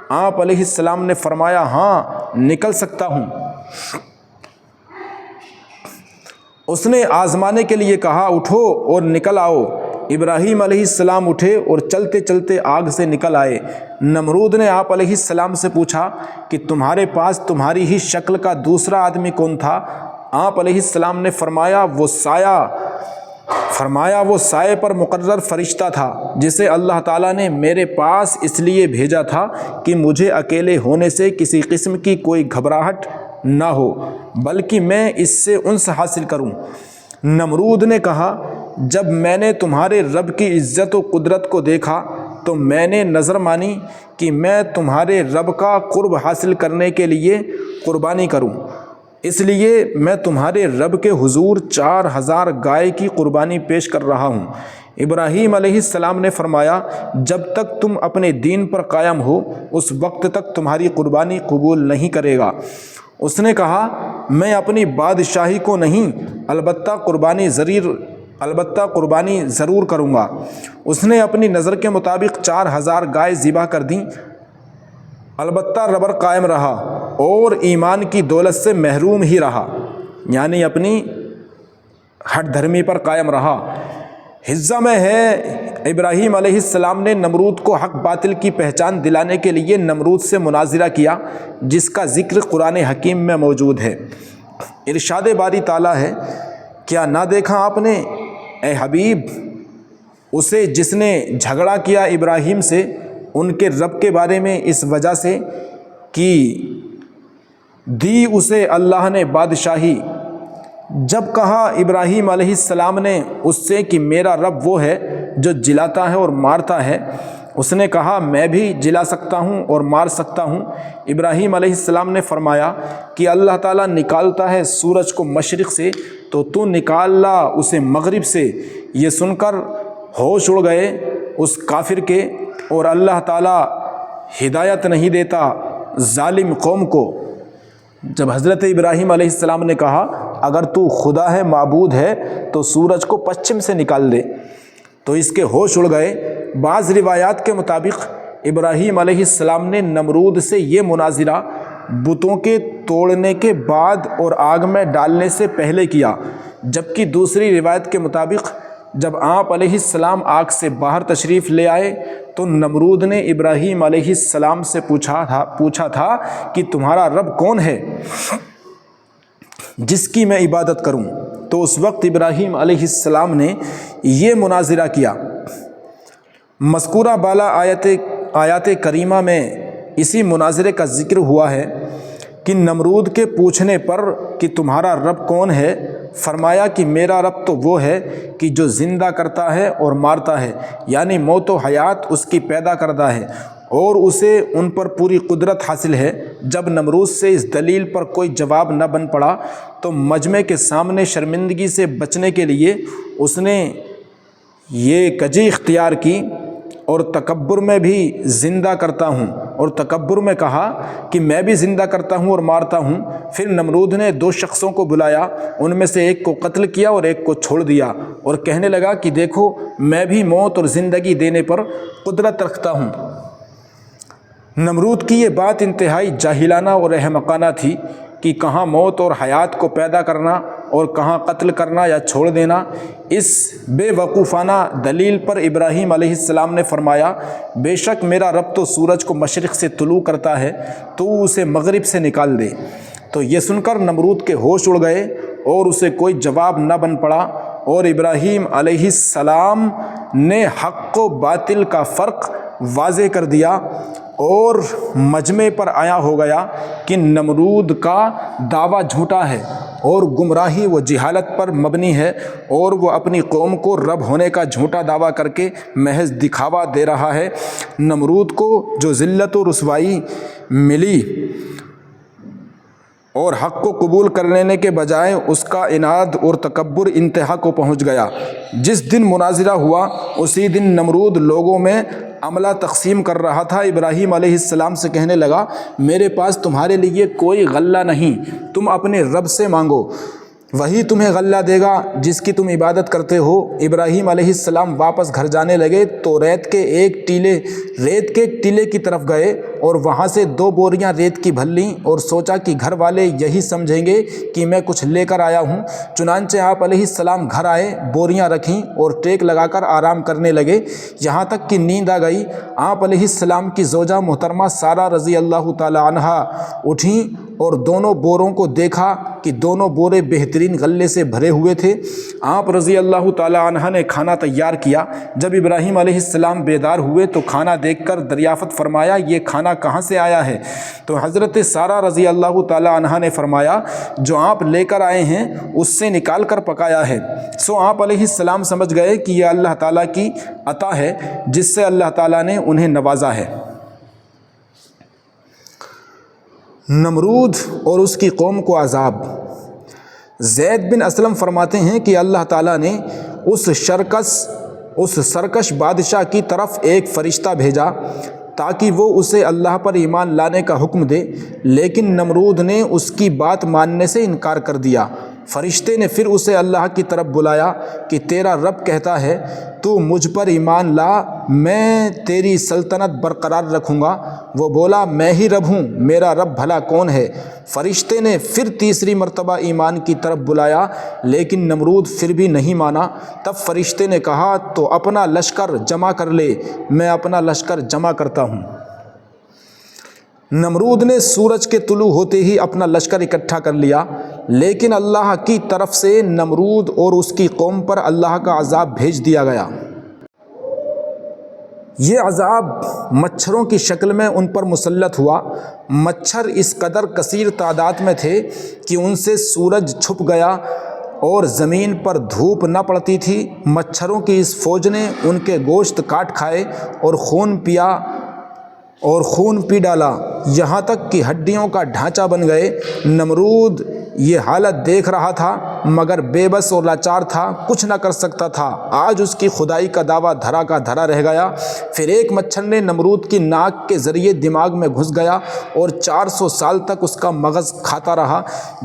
آپ علیہ السلام نے فرمایا ہاں نکل سکتا ہوں۔ اس نے آزمانے کے لیے کہا اٹھو اور نکل آؤ۔ ابراہیم علیہ السلام اٹھے اور چلتے چلتے آگ سے نکل آئے۔ نمرود نے آپ علیہ السلام سے پوچھا کہ تمہارے پاس تمہاری ہی شکل کا دوسرا آدمی کون تھا؟ آپ علیہ السلام نے فرمایا وہ سائے پر مقرر فرشتہ تھا جسے اللہ تعالیٰ نے میرے پاس اس لیے بھیجا تھا کہ مجھے اکیلے ہونے سے کسی قسم کی کوئی گھبراہٹ نہ ہو بلکہ میں اس سے انس حاصل کروں۔ نمرود نے کہا جب میں نے تمہارے رب کی عزت و قدرت کو دیکھا تو میں نے نظر مانی کہ میں تمہارے رب کا قرب حاصل کرنے کے لیے قربانی کروں، اس لیے میں تمہارے رب کے حضور 4000 گائے کی قربانی پیش کر رہا ہوں۔ ابراہیم علیہ السلام نے فرمایا جب تک تم اپنے دین پر قائم ہو اس وقت تک تمہاری قربانی قبول نہیں کرے گا۔ اس نے کہا میں اپنی بادشاہی کو نہیں البتہ قربانی ضرور کروں گا۔ اس نے اپنی نظر کے مطابق 4000 گائے ذبح کر دیں، البتہ ربر قائم رہا اور ایمان کی دولت سے محروم ہی رہا، یعنی اپنی ہٹ دھرمی پر قائم رہا۔ حجہ میں ہے ابراہیم علیہ السلام نے نمرود کو حق باطل کی پہچان دلانے کے لیے نمرود سے مناظرہ کیا جس کا ذکر قرآن حکیم میں موجود ہے۔ ارشاد باری تعالیٰ ہے کیا نہ دیکھا آپ نے اے حبیب اسے جس نے جھگڑا کیا ابراہیم سے ان کے رب کے بارے میں اس وجہ سے کہ دی اسے اللہ نے بادشاہی۔ جب کہا ابراہیم علیہ السلام نے اس سے کہ میرا رب وہ ہے جو جلاتا ہے اور مارتا ہے۔ اس نے کہا میں بھی جلا سکتا ہوں اور مار سکتا ہوں۔ ابراہیم علیہ السلام نے فرمایا کہ اللہ تعالیٰ نکالتا ہے سورج کو مشرق سے تو نکال لا اسے مغرب سے۔ یہ سن کر ہوش اڑ گئے اس کافر کے، اور اللہ تعالیٰ ہدایت نہیں دیتا ظالم قوم کو۔ جب حضرت ابراہیم علیہ السلام نے کہا اگر تو خدا ہے، معبود ہے، تو سورج کو پچھم سے نکال دے، تو اس کے ہوش اڑ گئے۔ بعض روایات کے مطابق ابراہیم علیہ السلام نے نمرود سے یہ مناظرہ بتوں کے توڑنے کے بعد اور آگ میں ڈالنے سے پہلے کیا، جبکہ دوسری روایت کے مطابق جب آپ علیہ السلام آگ سے باہر تشریف لے آئے تو نمرود نے ابراہیم علیہ السلام سے پوچھا تھا کہ تمہارا رب کون ہے جس کی میں عبادت کروں؟ تو اس وقت ابراہیم علیہ السلام نے یہ مناظرہ کیا۔ مذکورہ بالا آیات کریمہ میں اسی مناظرے کا ذکر ہوا ہے کہ نمرود کے پوچھنے پر کہ تمہارا رب کون ہے، فرمایا کہ میرا رب تو وہ ہے کہ جو زندہ کرتا ہے اور مارتا ہے، یعنی موت و حیات اس کی پیدا کردہ ہے اور اسے ان پر پوری قدرت حاصل ہے۔ جب نمرود سے اس دلیل پر کوئی جواب نہ بن پڑا تو مجمع کے سامنے شرمندگی سے بچنے کے لیے اس نے یہ کجی اختیار کی اور تکبر میں بھی زندہ کرتا ہوں، اور تکبر میں کہا کہ میں بھی زندہ کرتا ہوں اور مارتا ہوں۔ پھر نمرود نے 2 شخصوں کو بلایا، ان میں سے ایک کو قتل کیا اور ایک کو چھوڑ دیا، اور کہنے لگا کہ دیکھو میں بھی موت اور زندگی دینے پر قدرت رکھتا ہوں۔ نمرود کی یہ بات انتہائی جاہلانہ اور احمقانہ تھی کہ کہاں موت اور حیات کو پیدا کرنا اور کہاں قتل کرنا یا چھوڑ دینا۔ اس بے وقوفانہ دلیل پر ابراہیم علیہ السلام نے فرمایا بے شک میرا رب تو سورج کو مشرق سے طلوع کرتا ہے، تو اسے مغرب سے نکال دے۔ تو یہ سن کر نمرود کے ہوش اڑ گئے اور اسے کوئی جواب نہ بن پڑا، اور ابراہیم علیہ السلام نے حق و باطل کا فرق واضح کر دیا اور مجمع پر آیا ہو گیا کہ نمرود کا دعویٰ جھوٹا ہے اور گمراہی و جہالت پر مبنی ہے، اور وہ اپنی قوم کو رب ہونے کا جھوٹا دعویٰ کر کے محض دکھاوا دے رہا ہے۔ نمرود کو جو ذلت و رسوائی ملی اور حق کو قبول کر لینے کے بجائے اس کا عناد اور تکبر انتہا کو پہنچ گیا۔ جس دن مناظرہ ہوا اسی دن نمرود لوگوں میں عملہ تقسیم کر رہا تھا۔ ابراہیم علیہ السلام سے کہنے لگا میرے پاس تمہارے لیے کوئی غلہ نہیں، تم اپنے رب سے مانگو، وہی تمہیں غلہ دے گا جس کی تم عبادت کرتے ہو۔ ابراہیم علیہ السلام واپس گھر جانے لگے تو ریت کے ایک ٹیلے کی طرف گئے اور وہاں سے 2 بوریاں ریت کی بھر لیں، اور سوچا کہ گھر والے یہی سمجھیں گے کہ میں کچھ لے کر آیا ہوں۔ چنانچہ آپ علیہ السلام گھر آئے، بوریاں رکھیں اور ٹیک لگا کر آرام کرنے لگے، یہاں تک کہ نیند آ گئی۔ آپ علیہ السلام کی زوجہ محترمہ سارہ رضی اللہ تعالی عنہا اٹھیں اور دونوں بوروں کو دیکھا کہ دونوں بورے بہترین غلے سے بھرے ہوئے تھے۔ آپ رضی اللہ تعالی عنہ نے کھانا تیار کیا۔ جب ابراہیم علیہ السلام بیدار ہوئے تو کھانا دیکھ کر دریافت فرمایا یہ کھانا کہاں سے آیا ہے؟ تو حضرت سارہ رضی اللہ تعالی عنہ نے فرمایا جو آپ لے کر آئے ہیں اس سے نکال کر پکایا ہے۔ سو آپ علیہ السلام سمجھ گئے کہ یہ اللہ تعالیٰ کی عطا ہے جس سے اللہ تعالیٰ نے انہیں نوازا ہے۔ نمرود اور اس کی قوم کو عذاب۔ زید بن اسلم فرماتے ہیں کہ اللہ تعالیٰ نے اس سرکش بادشاہ کی طرف ایک فرشتہ بھیجا تاکہ وہ اسے اللہ پر ایمان لانے کا حکم دے، لیکن نمرود نے اس کی بات ماننے سے انکار کر دیا۔ فرشتے نے پھر اسے اللہ کی طرف بلایا کہ تیرا رب کہتا ہے تو مجھ پر ایمان لا، میں تیری سلطنت برقرار رکھوں گا۔ وہ بولا میں ہی رب ہوں، میرا رب بھلا کون ہے؟ فرشتے نے پھر تیسری مرتبہ ایمان کی طرف بلایا لیکن نمرود پھر بھی نہیں مانا۔ تب فرشتے نے کہا تو اپنا لشکر جمع کر لے، میں اپنا لشکر جمع کرتا ہوں۔ نمرود نے سورج کے طلوع ہوتے ہی اپنا لشکر اکٹھا کر لیا، لیکن اللہ کی طرف سے نمرود اور اس کی قوم پر اللہ کا عذاب بھیج دیا گیا۔ یہ عذاب مچھروں کی شکل میں ان پر مسلط ہوا۔ مچھر اس قدر کثیر تعداد میں تھے کہ ان سے سورج چھپ گیا اور زمین پر دھوپ نہ پڑتی تھی۔ مچھروں کی اس فوج نے ان کے گوشت کاٹ کھائے اور خون پی ڈالا، یہاں تک کہ ہڈیوں کا ڈھانچہ بن گئے۔ نمرود یہ حالت دیکھ رہا تھا مگر بے بس اور لاچار تھا، کچھ نہ کر سکتا تھا۔ آج اس کی خدائی کا دعویٰ دھرا کا دھرا رہ گیا۔ پھر ایک مچھر نے نمرود کی ناک کے ذریعے دماغ میں گھس گیا اور 400 سال تک اس کا مغز کھاتا رہا۔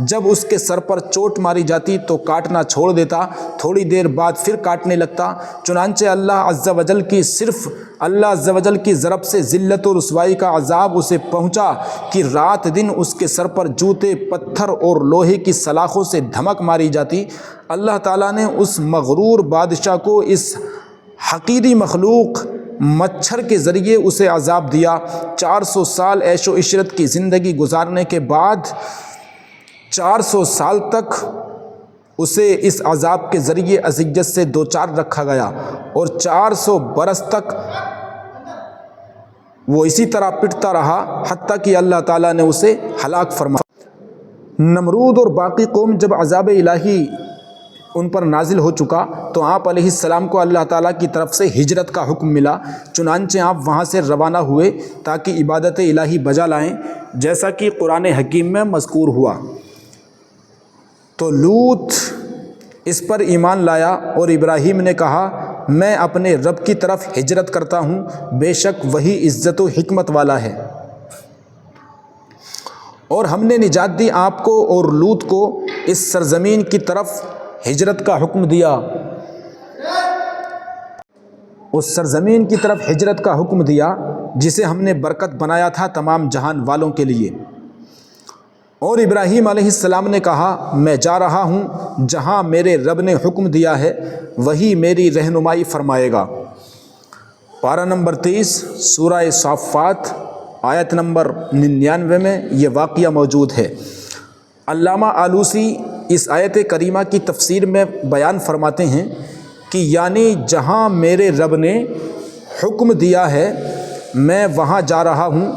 جب اس کے سر پر چوٹ ماری جاتی تو کاٹنا چھوڑ دیتا، تھوڑی دیر بعد پھر کاٹنے لگتا۔ چنانچہ اللہ عز و جل کی ضرب سے ذلت و رسوائی کا عذاب اسے پہنچا کہ رات دن اس کے سر پر جوتے، پتھر اور لوہے کی سلاخوں سے دھمک ماری جاتی۔ اللہ تعالیٰ نے اس مغرور بادشاہ کو اس حقیری مخلوق مچھر کے ذریعے اسے عذاب دیا۔ 400 سال عیش و عشرت کی زندگی گزارنے کے بعد 400 سال تک اسے اس عذاب کے ذریعے اذیت سے دوچار رکھا گیا اور 400 برس تک وہ اسی طرح پٹتا رہا حتیٰ کہ اللہ تعالیٰ نے اسے ہلاک فرمایا۔ نمرود اور باقی قوم جب عذاب الہی ان پر نازل ہو چکا تو آپ علیہ السلام کو اللہ تعالیٰ کی طرف سے ہجرت کا حکم ملا، چنانچہ آپ وہاں سے روانہ ہوئے تاکہ عبادت الہی بجا لائیں، جیسا کہ قرآن حکیم میں مذکور ہوا۔ تو لوط اس پر ایمان لایا اور ابراہیم نے کہا میں اپنے رب کی طرف ہجرت کرتا ہوں، بے شک وہی عزت و حکمت والا ہے۔ اور ہم نے نجات دی آپ کو اور لوط کو اس سرزمین کی طرف ہجرت کا حکم دیا، اس سرزمین کی طرف ہجرت کا حکم دیا جسے ہم نے برکت بنایا تھا تمام جہان والوں کے لیے۔ اور ابراہیم علیہ السلام نے کہا میں جا رہا ہوں، جہاں میرے رب نے حکم دیا ہے وہی میری رہنمائی فرمائے گا۔ پارہ نمبر 30 سورہ صافات آیت نمبر 99 میں یہ واقعہ موجود ہے۔ علامہ آلوسی اس آیت کریمہ کی تفسیر میں بیان فرماتے ہیں کہ یعنی جہاں میرے رب نے حکم دیا ہے میں وہاں جا رہا ہوں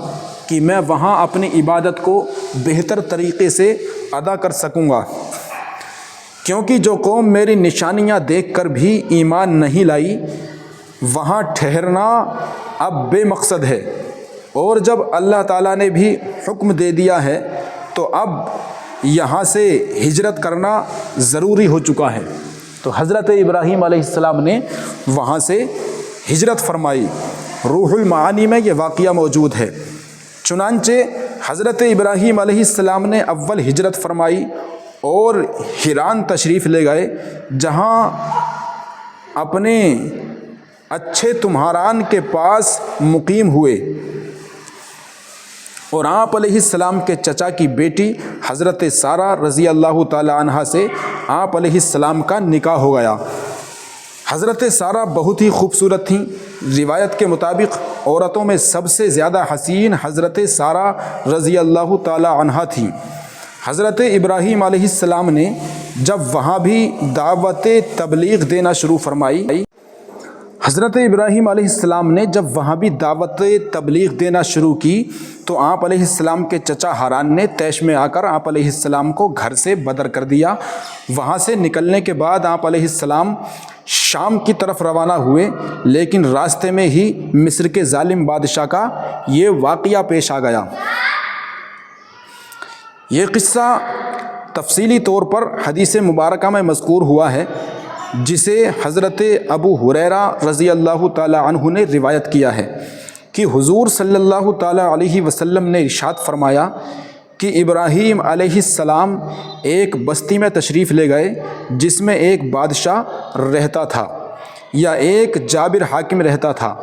کہ میں وہاں اپنی عبادت کو بہتر طریقے سے ادا کر سکوں گا، کیونکہ جو قوم میری نشانیاں دیکھ کر بھی ایمان نہیں لائی وہاں ٹھہرنا اب بے مقصد ہے، اور جب اللہ تعالیٰ نے بھی حکم دے دیا ہے تو اب یہاں سے ہجرت کرنا ضروری ہو چکا ہے۔ تو حضرت ابراہیم علیہ السلام نے وہاں سے ہجرت فرمائی۔ روح المعانی میں یہ واقعہ موجود ہے۔ چنانچہ حضرت ابراہیم علیہ السلام نے اول ہجرت فرمائی اور حران تشریف لے گئے، جہاں اپنے اچھے تمہاران کے پاس مقیم ہوئے، اور آپ علیہ السلام کے چچا کی بیٹی حضرت سارہ رضی اللہ تعالی عنہا سے آپ علیہ السلام کا نکاح ہو گیا۔ حضرت سارہ بہت ہی خوبصورت تھیں۔ روایت کے مطابق عورتوں میں سب سے زیادہ حسین حضرت سارہ رضی اللہ تعالی عنہا تھیں۔ حضرت ابراہیم علیہ السلام نے جب وہاں بھی دعوت تبلیغ دینا شروع فرمائی کی تو آپ علیہ السلام کے چچا ہاران نے طیش میں آ کر آپ علیہ السلام کو گھر سے بدر کر دیا۔ وہاں سے نکلنے کے بعد آپ علیہ السلام شام کی طرف روانہ ہوئے، لیکن راستے میں ہی مصر کے ظالم بادشاہ کا یہ واقعہ پیش آ گیا۔ یہ قصہ تفصیلی طور پر حدیث مبارکہ میں مذکور ہوا ہے، جسے حضرت ابو ہریرہ رضی اللہ تعالی عنہ نے روایت کیا ہے کہ حضور صلی اللہ تعالی علیہ وسلم نے ارشاد فرمایا کہ ابراہیم علیہ السلام ایک بستی میں تشریف لے گئے جس میں ایک بادشاہ رہتا تھا یا ایک جابر حاکم رہتا تھا۔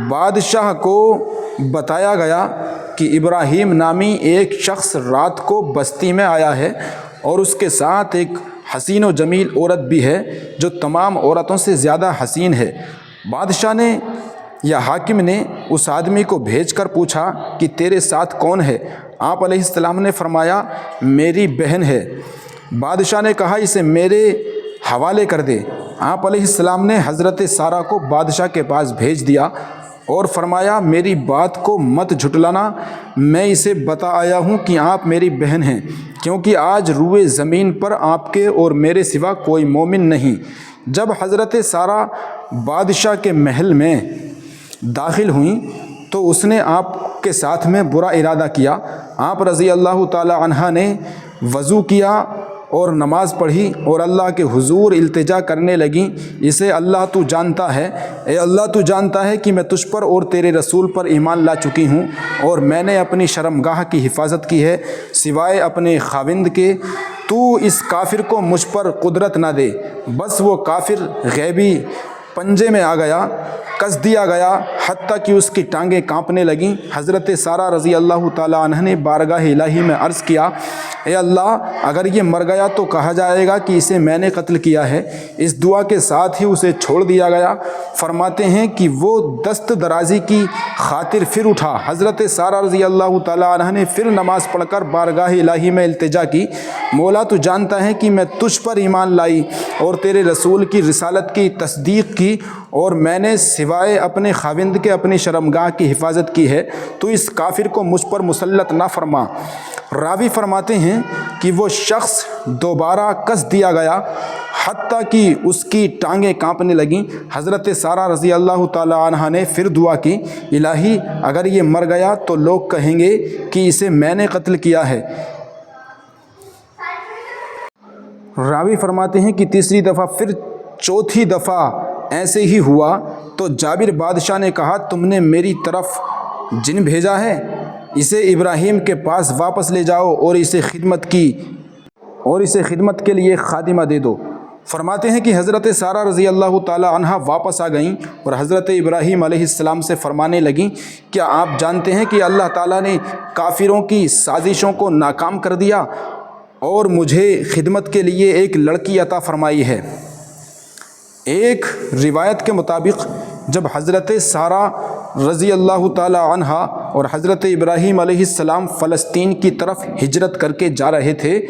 بادشاہ کو بتایا گیا کہ ابراہیم نامی ایک شخص رات کو بستی میں آیا ہے اور اس کے ساتھ ایک حسین و جمیل عورت بھی ہے جو تمام عورتوں سے زیادہ حسین ہے۔ بادشاہ نے یا حاکم نے اس آدمی کو بھیج کر پوچھا کہ تیرے ساتھ کون ہے؟ آپ علیہ السلام نے فرمایا میری بہن ہے۔ بادشاہ نے کہا اسے میرے حوالے کر دے۔ آپ علیہ السلام نے حضرت سارہ کو بادشاہ کے پاس بھیج دیا اور فرمایا میری بات کو مت جھٹلانا، میں اسے بتا آیا ہوں کہ آپ میری بہن ہیں۔ کیونکہ آج روئے زمین پر آپ کے اور میرے سوا کوئی مومن نہیں۔ جب حضرت سارہ بادشاہ کے محل میں داخل ہوئیں تو اس نے آپ کے ساتھ میں برا ارادہ کیا۔ آپ رضی اللہ تعالی عنہ نے وضو کیا اور نماز پڑھی اور اللہ کے حضور التجا کرنے لگیں، اسے اللہ تو جانتا ہے، اے اللہ تو جانتا ہے کہ میں تجھ پر اور تیرے رسول پر ایمان لا چکی ہوں اور میں نے اپنی شرمگاہ کی حفاظت کی ہے سوائے اپنے خاوند کے۔ تو اس کافر کو مجھ پر قدرت نہ دے۔ بس وہ کافر غیبی پنجے میں آ گیا، کس دیا گیا حتیٰ کہ اس کی ٹانگیں کانپنے لگیں۔ حضرت سارہ رضی اللہ تعالیٰ عنہ نے بارگاہ الہی میں عرض کیا، اے اللہ اگر یہ مر گیا تو کہا جائے گا کہ اسے میں نے قتل کیا ہے۔ اس دعا کے ساتھ ہی اسے چھوڑ دیا گیا۔ فرماتے ہیں کہ وہ دست درازی کی خاطر پھر اٹھا۔ حضرت سارہ رضی اللہ تعالیٰ عنہ نے پھر نماز پڑھ کر بارگاہ الہی میں التجا کی، مولا تو جانتا ہے کہ میں تجھ پر ایمان لائی اور تیرے رسول کی رسالت کی تصدیق کی اور میں نے سوائے اپنے خاوند کے اپنی شرمگاہ کی حفاظت کی ہے، تو اس کافر کو مجھ پر مسلط نہ فرما۔ راوی فرماتے ہیں کہ وہ شخص دوبارہ کس دیا گیا حتیٰ کہ اس کی ٹانگیں کانپنے لگیں۔ حضرت سارہ رضی اللہ تعالی عنہ نے پھر دعا کی، الہی اگر یہ مر گیا تو لوگ کہیں گے کہ اسے میں نے قتل کیا ہے۔ راوی فرماتے ہیں کہ تیسری دفعہ پھر چوتھی دفعہ ایسے ہی ہوا تو جابر بادشاہ نے کہا، تم نے میری طرف جن بھیجا ہے، اسے ابراہیم کے پاس واپس لے جاؤ اور اسے خدمت کے لیے خادمہ دے دو۔ فرماتے ہیں کہ حضرت سارہ رضی اللہ تعالی عنہ واپس آ گئیں اور حضرت ابراہیم علیہ السلام سے فرمانے لگیں، کیا آپ جانتے ہیں کہ اللہ تعالیٰ نے کافروں کی سازشوں کو ناکام کر دیا اور مجھے خدمت کے لیے ایک لڑکی عطا فرمائی ہے۔ ایک روایت کے مطابق جب حضرت سارہ رضی اللہ تعالی عنہ اور حضرت ابراہیم علیہ السلام فلسطین کی طرف ہجرت کر کے جا رہے تھے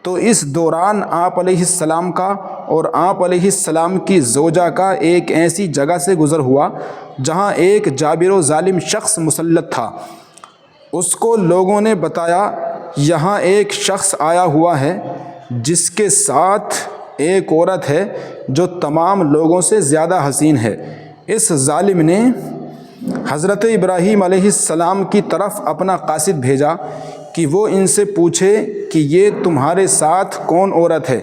تو اس دوران آپ علیہ السلام کا اور آپ علیہ السلام کی زوجہ کا ایک ایسی جگہ سے گزر ہوا جہاں ایک جابر و ظالم شخص مسلط تھا۔ اس کو لوگوں نے بتایا، یہاں ایک شخص آیا ہوا ہے جس کے ساتھ ایک عورت ہے جو تمام لوگوں سے زیادہ حسین ہے۔ اس ظالم نے حضرت ابراہیم علیہ السلام کی طرف اپنا قاصد بھیجا کہ وہ ان سے پوچھے کہ یہ تمہارے ساتھ کون عورت ہے۔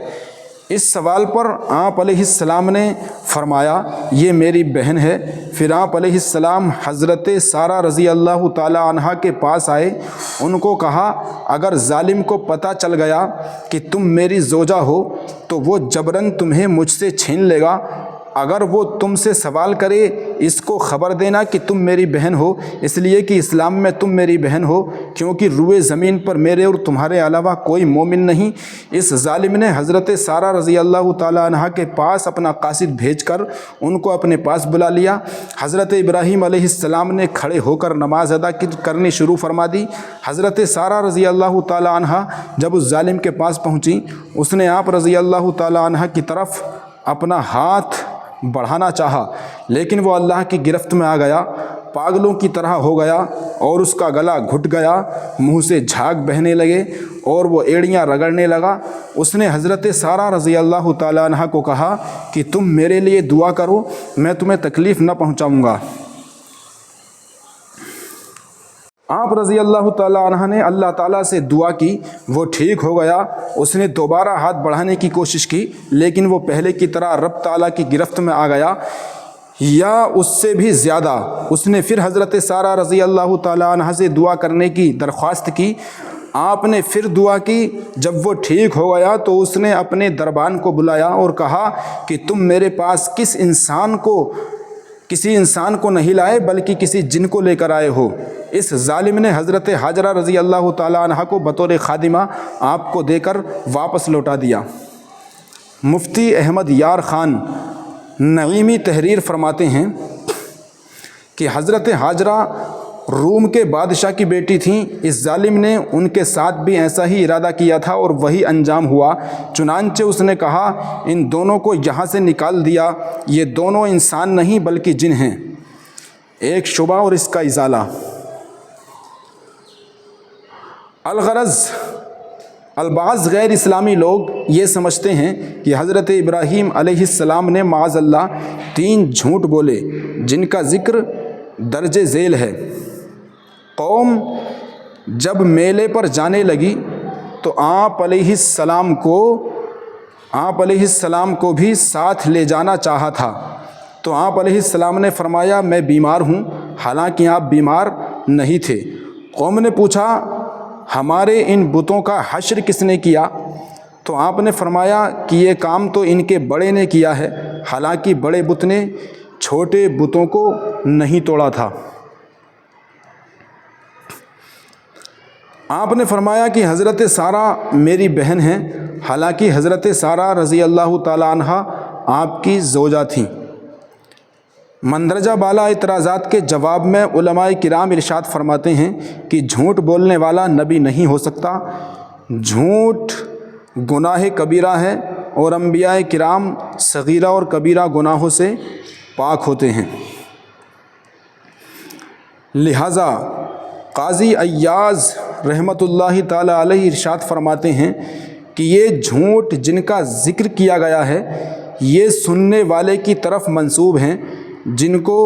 اس سوال پر آپ علیہ السلام نے فرمایا، یہ میری بہن ہے۔ پھر آپ علیہ السلام حضرت سارہ رضی اللہ تعالی عنہ کے پاس آئے، ان کو کہا، اگر ظالم کو پتہ چل گیا کہ تم میری زوجہ ہو تو وہ جبراً تمہیں مجھ سے چھین لے گا۔ اگر وہ تم سے سوال کرے اس کو خبر دینا کہ تم میری بہن ہو، اس لیے کہ اسلام میں تم میری بہن ہو، کیونکہ روئے زمین پر میرے اور تمہارے علاوہ کوئی مومن نہیں۔ اس ظالم نے حضرت سارہ رضی اللہ تعالی عنہ کے پاس اپنا قاصد بھیج کر ان کو اپنے پاس بلا لیا۔ حضرت ابراہیم علیہ السلام نے کھڑے ہو کر نماز ادا کرنی شروع فرما دی۔ حضرت سارہ رضی اللہ تعالی عنہ جب اس ظالم کے پاس پہنچی، اس نے آپ رضی اللہ تعالی عنہ کی طرف اپنا ہاتھ بڑھانا چاہا، لیکن وہ اللہ کی گرفت میں آ گیا، پاگلوں کی طرح ہو گیا اور اس کا گلا گھٹ گیا، منہ سے جھاگ بہنے لگے اور وہ ایڑیاں رگڑنے لگا۔ اس نے حضرت سارہ رضی اللہ تعالی عنہ کو کہا کہ تم میرے لیے دعا کرو، میں تمہیں تکلیف نہ پہنچاؤں گا۔ آپ رضی اللہ تعالیٰ عنہ نے اللہ تعالیٰ سے دعا کی، وہ ٹھیک ہو گیا۔ اس نے دوبارہ ہاتھ بڑھانے کی کوشش کی، لیکن وہ پہلے کی طرح رب تعالیٰ کی گرفت میں آ گیا یا اس سے بھی زیادہ۔ اس نے پھر حضرت سارہ رضی اللہ تعالیٰ عنہ سے دعا کرنے کی درخواست کی۔ آپ نے پھر دعا کی۔ جب وہ ٹھیک ہو گیا تو اس نے اپنے دربان کو بلایا اور کہا کہ تم میرے پاس کسی انسان کو نہیں لائے بلکہ کسی جن کو لے کر آئے ہو۔ اس ظالم نے حضرت حاجرہ رضی اللہ تعالیٰ عنہ کو بطور خادمہ آپ کو دے کر واپس لوٹا دیا۔ مفتی احمد یار خان نعیمی تحریر فرماتے ہیں کہ حضرت حاجرہ روم کے بادشاہ کی بیٹی تھیں۔ اس ظالم نے ان کے ساتھ بھی ایسا ہی ارادہ کیا تھا اور وہی انجام ہوا۔ چنانچہ اس نے کہا، ان دونوں کو یہاں سے نکال دیا، یہ دونوں انسان نہیں بلکہ جن ہیں۔ ایک شبہ اور اس کا ازالہ۔ الغرض البعض غیر اسلامی لوگ یہ سمجھتے ہیں کہ حضرت ابراہیم علیہ السلام نے معاذ اللہ 3 جھوٹ بولے جن کا ذکر درج ذیل ہے۔ قوم جب میلے پر جانے لگی تو آپ علیہ السلام کو بھی ساتھ لے جانا چاہا تھا، تو آپ علیہ السلام نے فرمایا میں بیمار ہوں، حالانکہ آپ بیمار نہیں تھے۔ قوم نے پوچھا ہمارے ان بتوں کا حشر کس نے کیا؟ تو آپ نے فرمایا کہ یہ کام تو ان کے بڑے نے کیا ہے، حالانکہ بڑے بت نے چھوٹے بتوں کو نہیں توڑا تھا۔ آپ نے فرمایا کہ حضرت سارہ میری بہن ہیں، حالانکہ حضرت سارہ رضی اللہ تعالیٰ عنہ آپ کی زوجہ تھیں۔ مندرجہ بالا اعتراضات کے جواب میں علماء کرام ارشاد فرماتے ہیں کہ جھوٹ بولنے والا نبی نہیں ہو سکتا، جھوٹ گناہ کبیرہ ہے اور انبیاء کرام صغیرہ اور کبیرہ گناہوں سے پاک ہوتے ہیں۔ لہٰذا قاضی ایاز رحمۃ اللہ تعالی علیہ ارشاد فرماتے ہیں کہ یہ جھوٹ جن کا ذکر کیا گیا ہے یہ سننے والے کی طرف منسوب ہیں، جن کو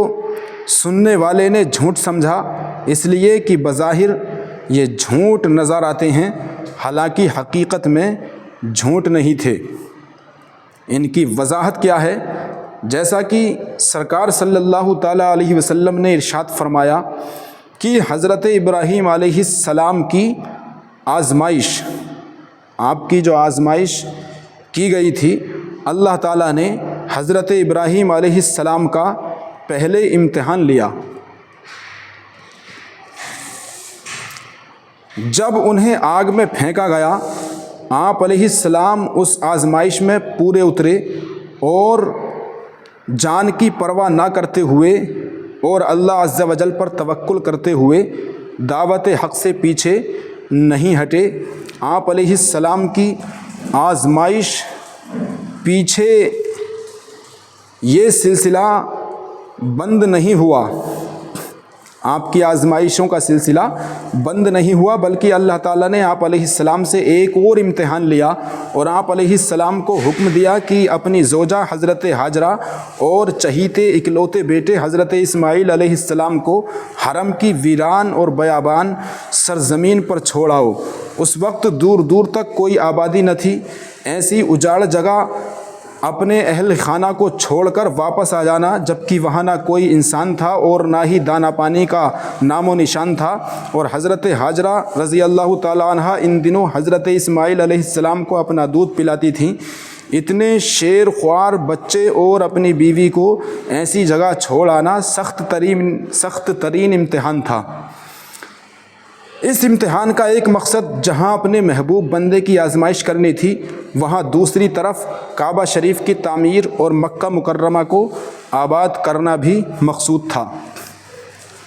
سننے والے نے جھوٹ سمجھا اس لیے کہ بظاہر یہ جھوٹ نظر آتے ہیں، حالانکہ حقیقت میں جھوٹ نہیں تھے۔ ان کی وضاحت کیا ہے؟ جیسا کہ سرکار صلی اللہ تعالیٰ علیہ وسلم نے ارشاد فرمایا کہ حضرت ابراہیم علیہ السلام کی آزمائش، آپ کی جو آزمائش کی گئی تھی، اللہ تعالیٰ نے حضرت ابراہیم علیہ السلام کا پہلے امتحان لیا۔ جب انہیں آگ میں پھینکا گیا، آپ علیہ السلام اس آزمائش میں پورے اترے اور جان کی پرواہ نہ کرتے ہوئے اور اللہ عز و جل پر توکل کرتے ہوئے دعوت حق سے پیچھے نہیں ہٹے۔ آپ علیہ السلام کی آزمائش پیچھے یہ سلسلہ بند نہیں ہوا، آپ کی آزمائشوں کا سلسلہ بند نہیں ہوا، بلکہ اللہ تعالیٰ نے آپ علیہ السلام سے ایک اور امتحان لیا اور آپ علیہ السلام کو حکم دیا کہ اپنی زوجہ حضرت ہاجرہ اور چہیتے اکلوتے بیٹے حضرت اسماعیل علیہ السلام کو حرم کی ویران اور بیابان سرزمین پر چھوڑاؤ۔ اس وقت دور دور تک کوئی آبادی نہ تھی، ایسی اجاڑ جگہ اپنے اہل خانہ کو چھوڑ کر واپس آ جانا، جبکہ وہاں نہ کوئی انسان تھا اور نہ ہی دانہ پانی کا نام و نشان تھا۔ اور حضرت ہاجرہ رضی اللہ تعالیٰ عنہ ان دنوں حضرت اسماعیل علیہ السلام کو اپنا دودھ پلاتی تھیں۔ اتنے شیر خوار بچے اور اپنی بیوی کو ایسی جگہ چھوڑ آنا سخت ترین امتحان تھا۔ اس امتحان کا ایک مقصد جہاں اپنے محبوب بندے کی آزمائش کرنی تھی، وہاں دوسری طرف کعبہ شریف کی تعمیر اور مکہ مکرمہ کو آباد کرنا بھی مقصود تھا۔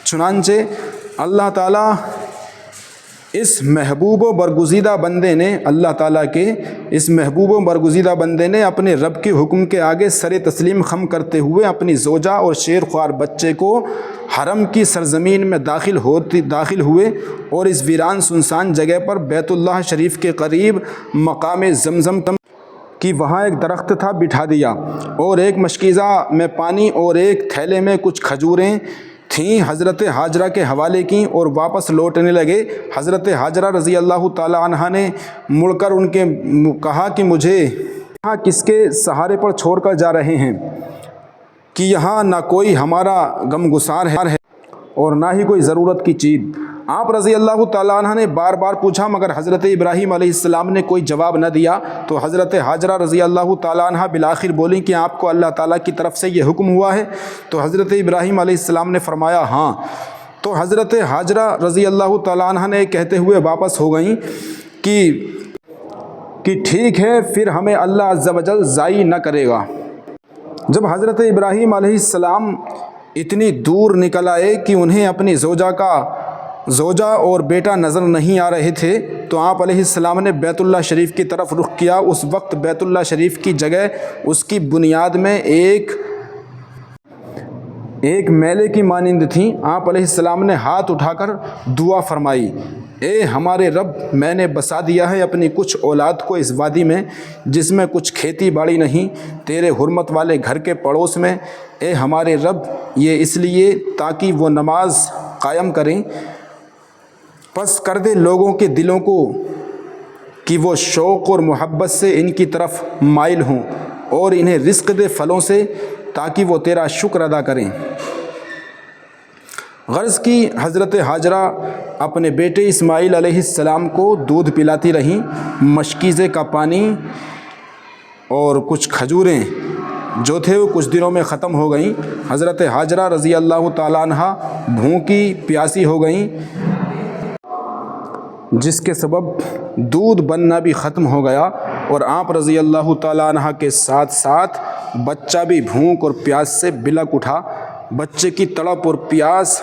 چنانچہ اللہ تعالیٰ اس محبوب و برگزیدہ بندے نے اپنے رب کے حکم کے آگے سر تسلیم خم کرتے ہوئے اپنی زوجہ اور شیر خوار بچے کو حرم کی سرزمین میں داخل ہوئے اور اس ویران سنسان جگہ پر بیت اللہ شریف کے قریب مقام زمزم کی وہاں ایک درخت تھا بٹھا دیا اور ایک مشکیزہ میں پانی اور ایک تھیلے میں کچھ کھجوریں تھیں حضرت ہاجرہ کے حوالے کیں اور واپس لوٹنے لگے۔ حضرت ہاجرہ رضی اللہ تعالیٰ عنہا نے مڑ کر ان کے کہا کہ مجھے یہاں کس کے سہارے پر چھوڑ کر جا رہے ہیں کہ یہاں نہ کوئی ہمارا غمگسار ہے اور نہ ہی کوئی ضرورت کی چیز۔ آپ رضی اللہ تعالیٰ عنہ نے بار بار پوچھا مگر حضرت ابراہیم علیہ السلام نے کوئی جواب نہ دیا، تو حضرت ہاجرہ رضی اللہ تعالیٰ عنہ بالآخر بولیں کہ آپ کو اللہ تعالیٰ کی طرف سے یہ حکم ہوا ہے؟ تو حضرت ابراہیم علیہ السلام نے فرمایا ہاں۔ تو حضرت ہاجرہ رضی اللہ تعالیٰ عنہ نے کہتے ہوئے واپس ہو گئیں کہ ٹھیک ہے، پھر ہمیں اللہ عز و جل ضائع نہ کرے گا۔ جب حضرت ابراہیم علیہ السلام اتنی دور نکل آئے کہ انہیں اپنی زوجہ اور بیٹا نظر نہیں آ رہے تھے، تو آپ علیہ السلام نے بیت اللہ شریف کی طرف رخ کیا۔ اس وقت بیت اللہ شریف کی جگہ اس کی بنیاد میں ایک میلے کی مانند تھیں۔ آپ علیہ السلام نے ہاتھ اٹھا کر دعا فرمائی اے ہمارے رب، میں نے بسا دیا ہے اپنی کچھ اولاد کو اس وادی میں جس میں کچھ کھیتی باڑی نہیں، تیرے حرمت والے گھر کے پڑوس میں۔ اے ہمارے رب، یہ اس لیے تاکہ وہ نماز قائم کریں، پس کر دے لوگوں کے دلوں کو کہ وہ شوق اور محبت سے ان کی طرف مائل ہوں، اور انہیں رزق دے پھلوں سے تاکہ وہ تیرا شکر ادا کریں۔ غرض کی حضرت ہاجرہ اپنے بیٹے اسماعیل علیہ السلام کو دودھ پلاتی رہیں، مشکیزے کا پانی اور کچھ کھجوریں جو تھے وہ کچھ دنوں میں ختم ہو گئیں۔ حضرت ہاجرہ رضی اللہ تعالیٰ عنہ بھوکی پیاسی ہو گئیں، جس کے سبب دودھ بننا بھی ختم ہو گیا، اور آپ رضی اللہ تعالیٰ عنہ کے ساتھ ساتھ بچہ بھی بھوک اور پیاس سے بلک اٹھا۔ بچے کی تڑپ اور پیاس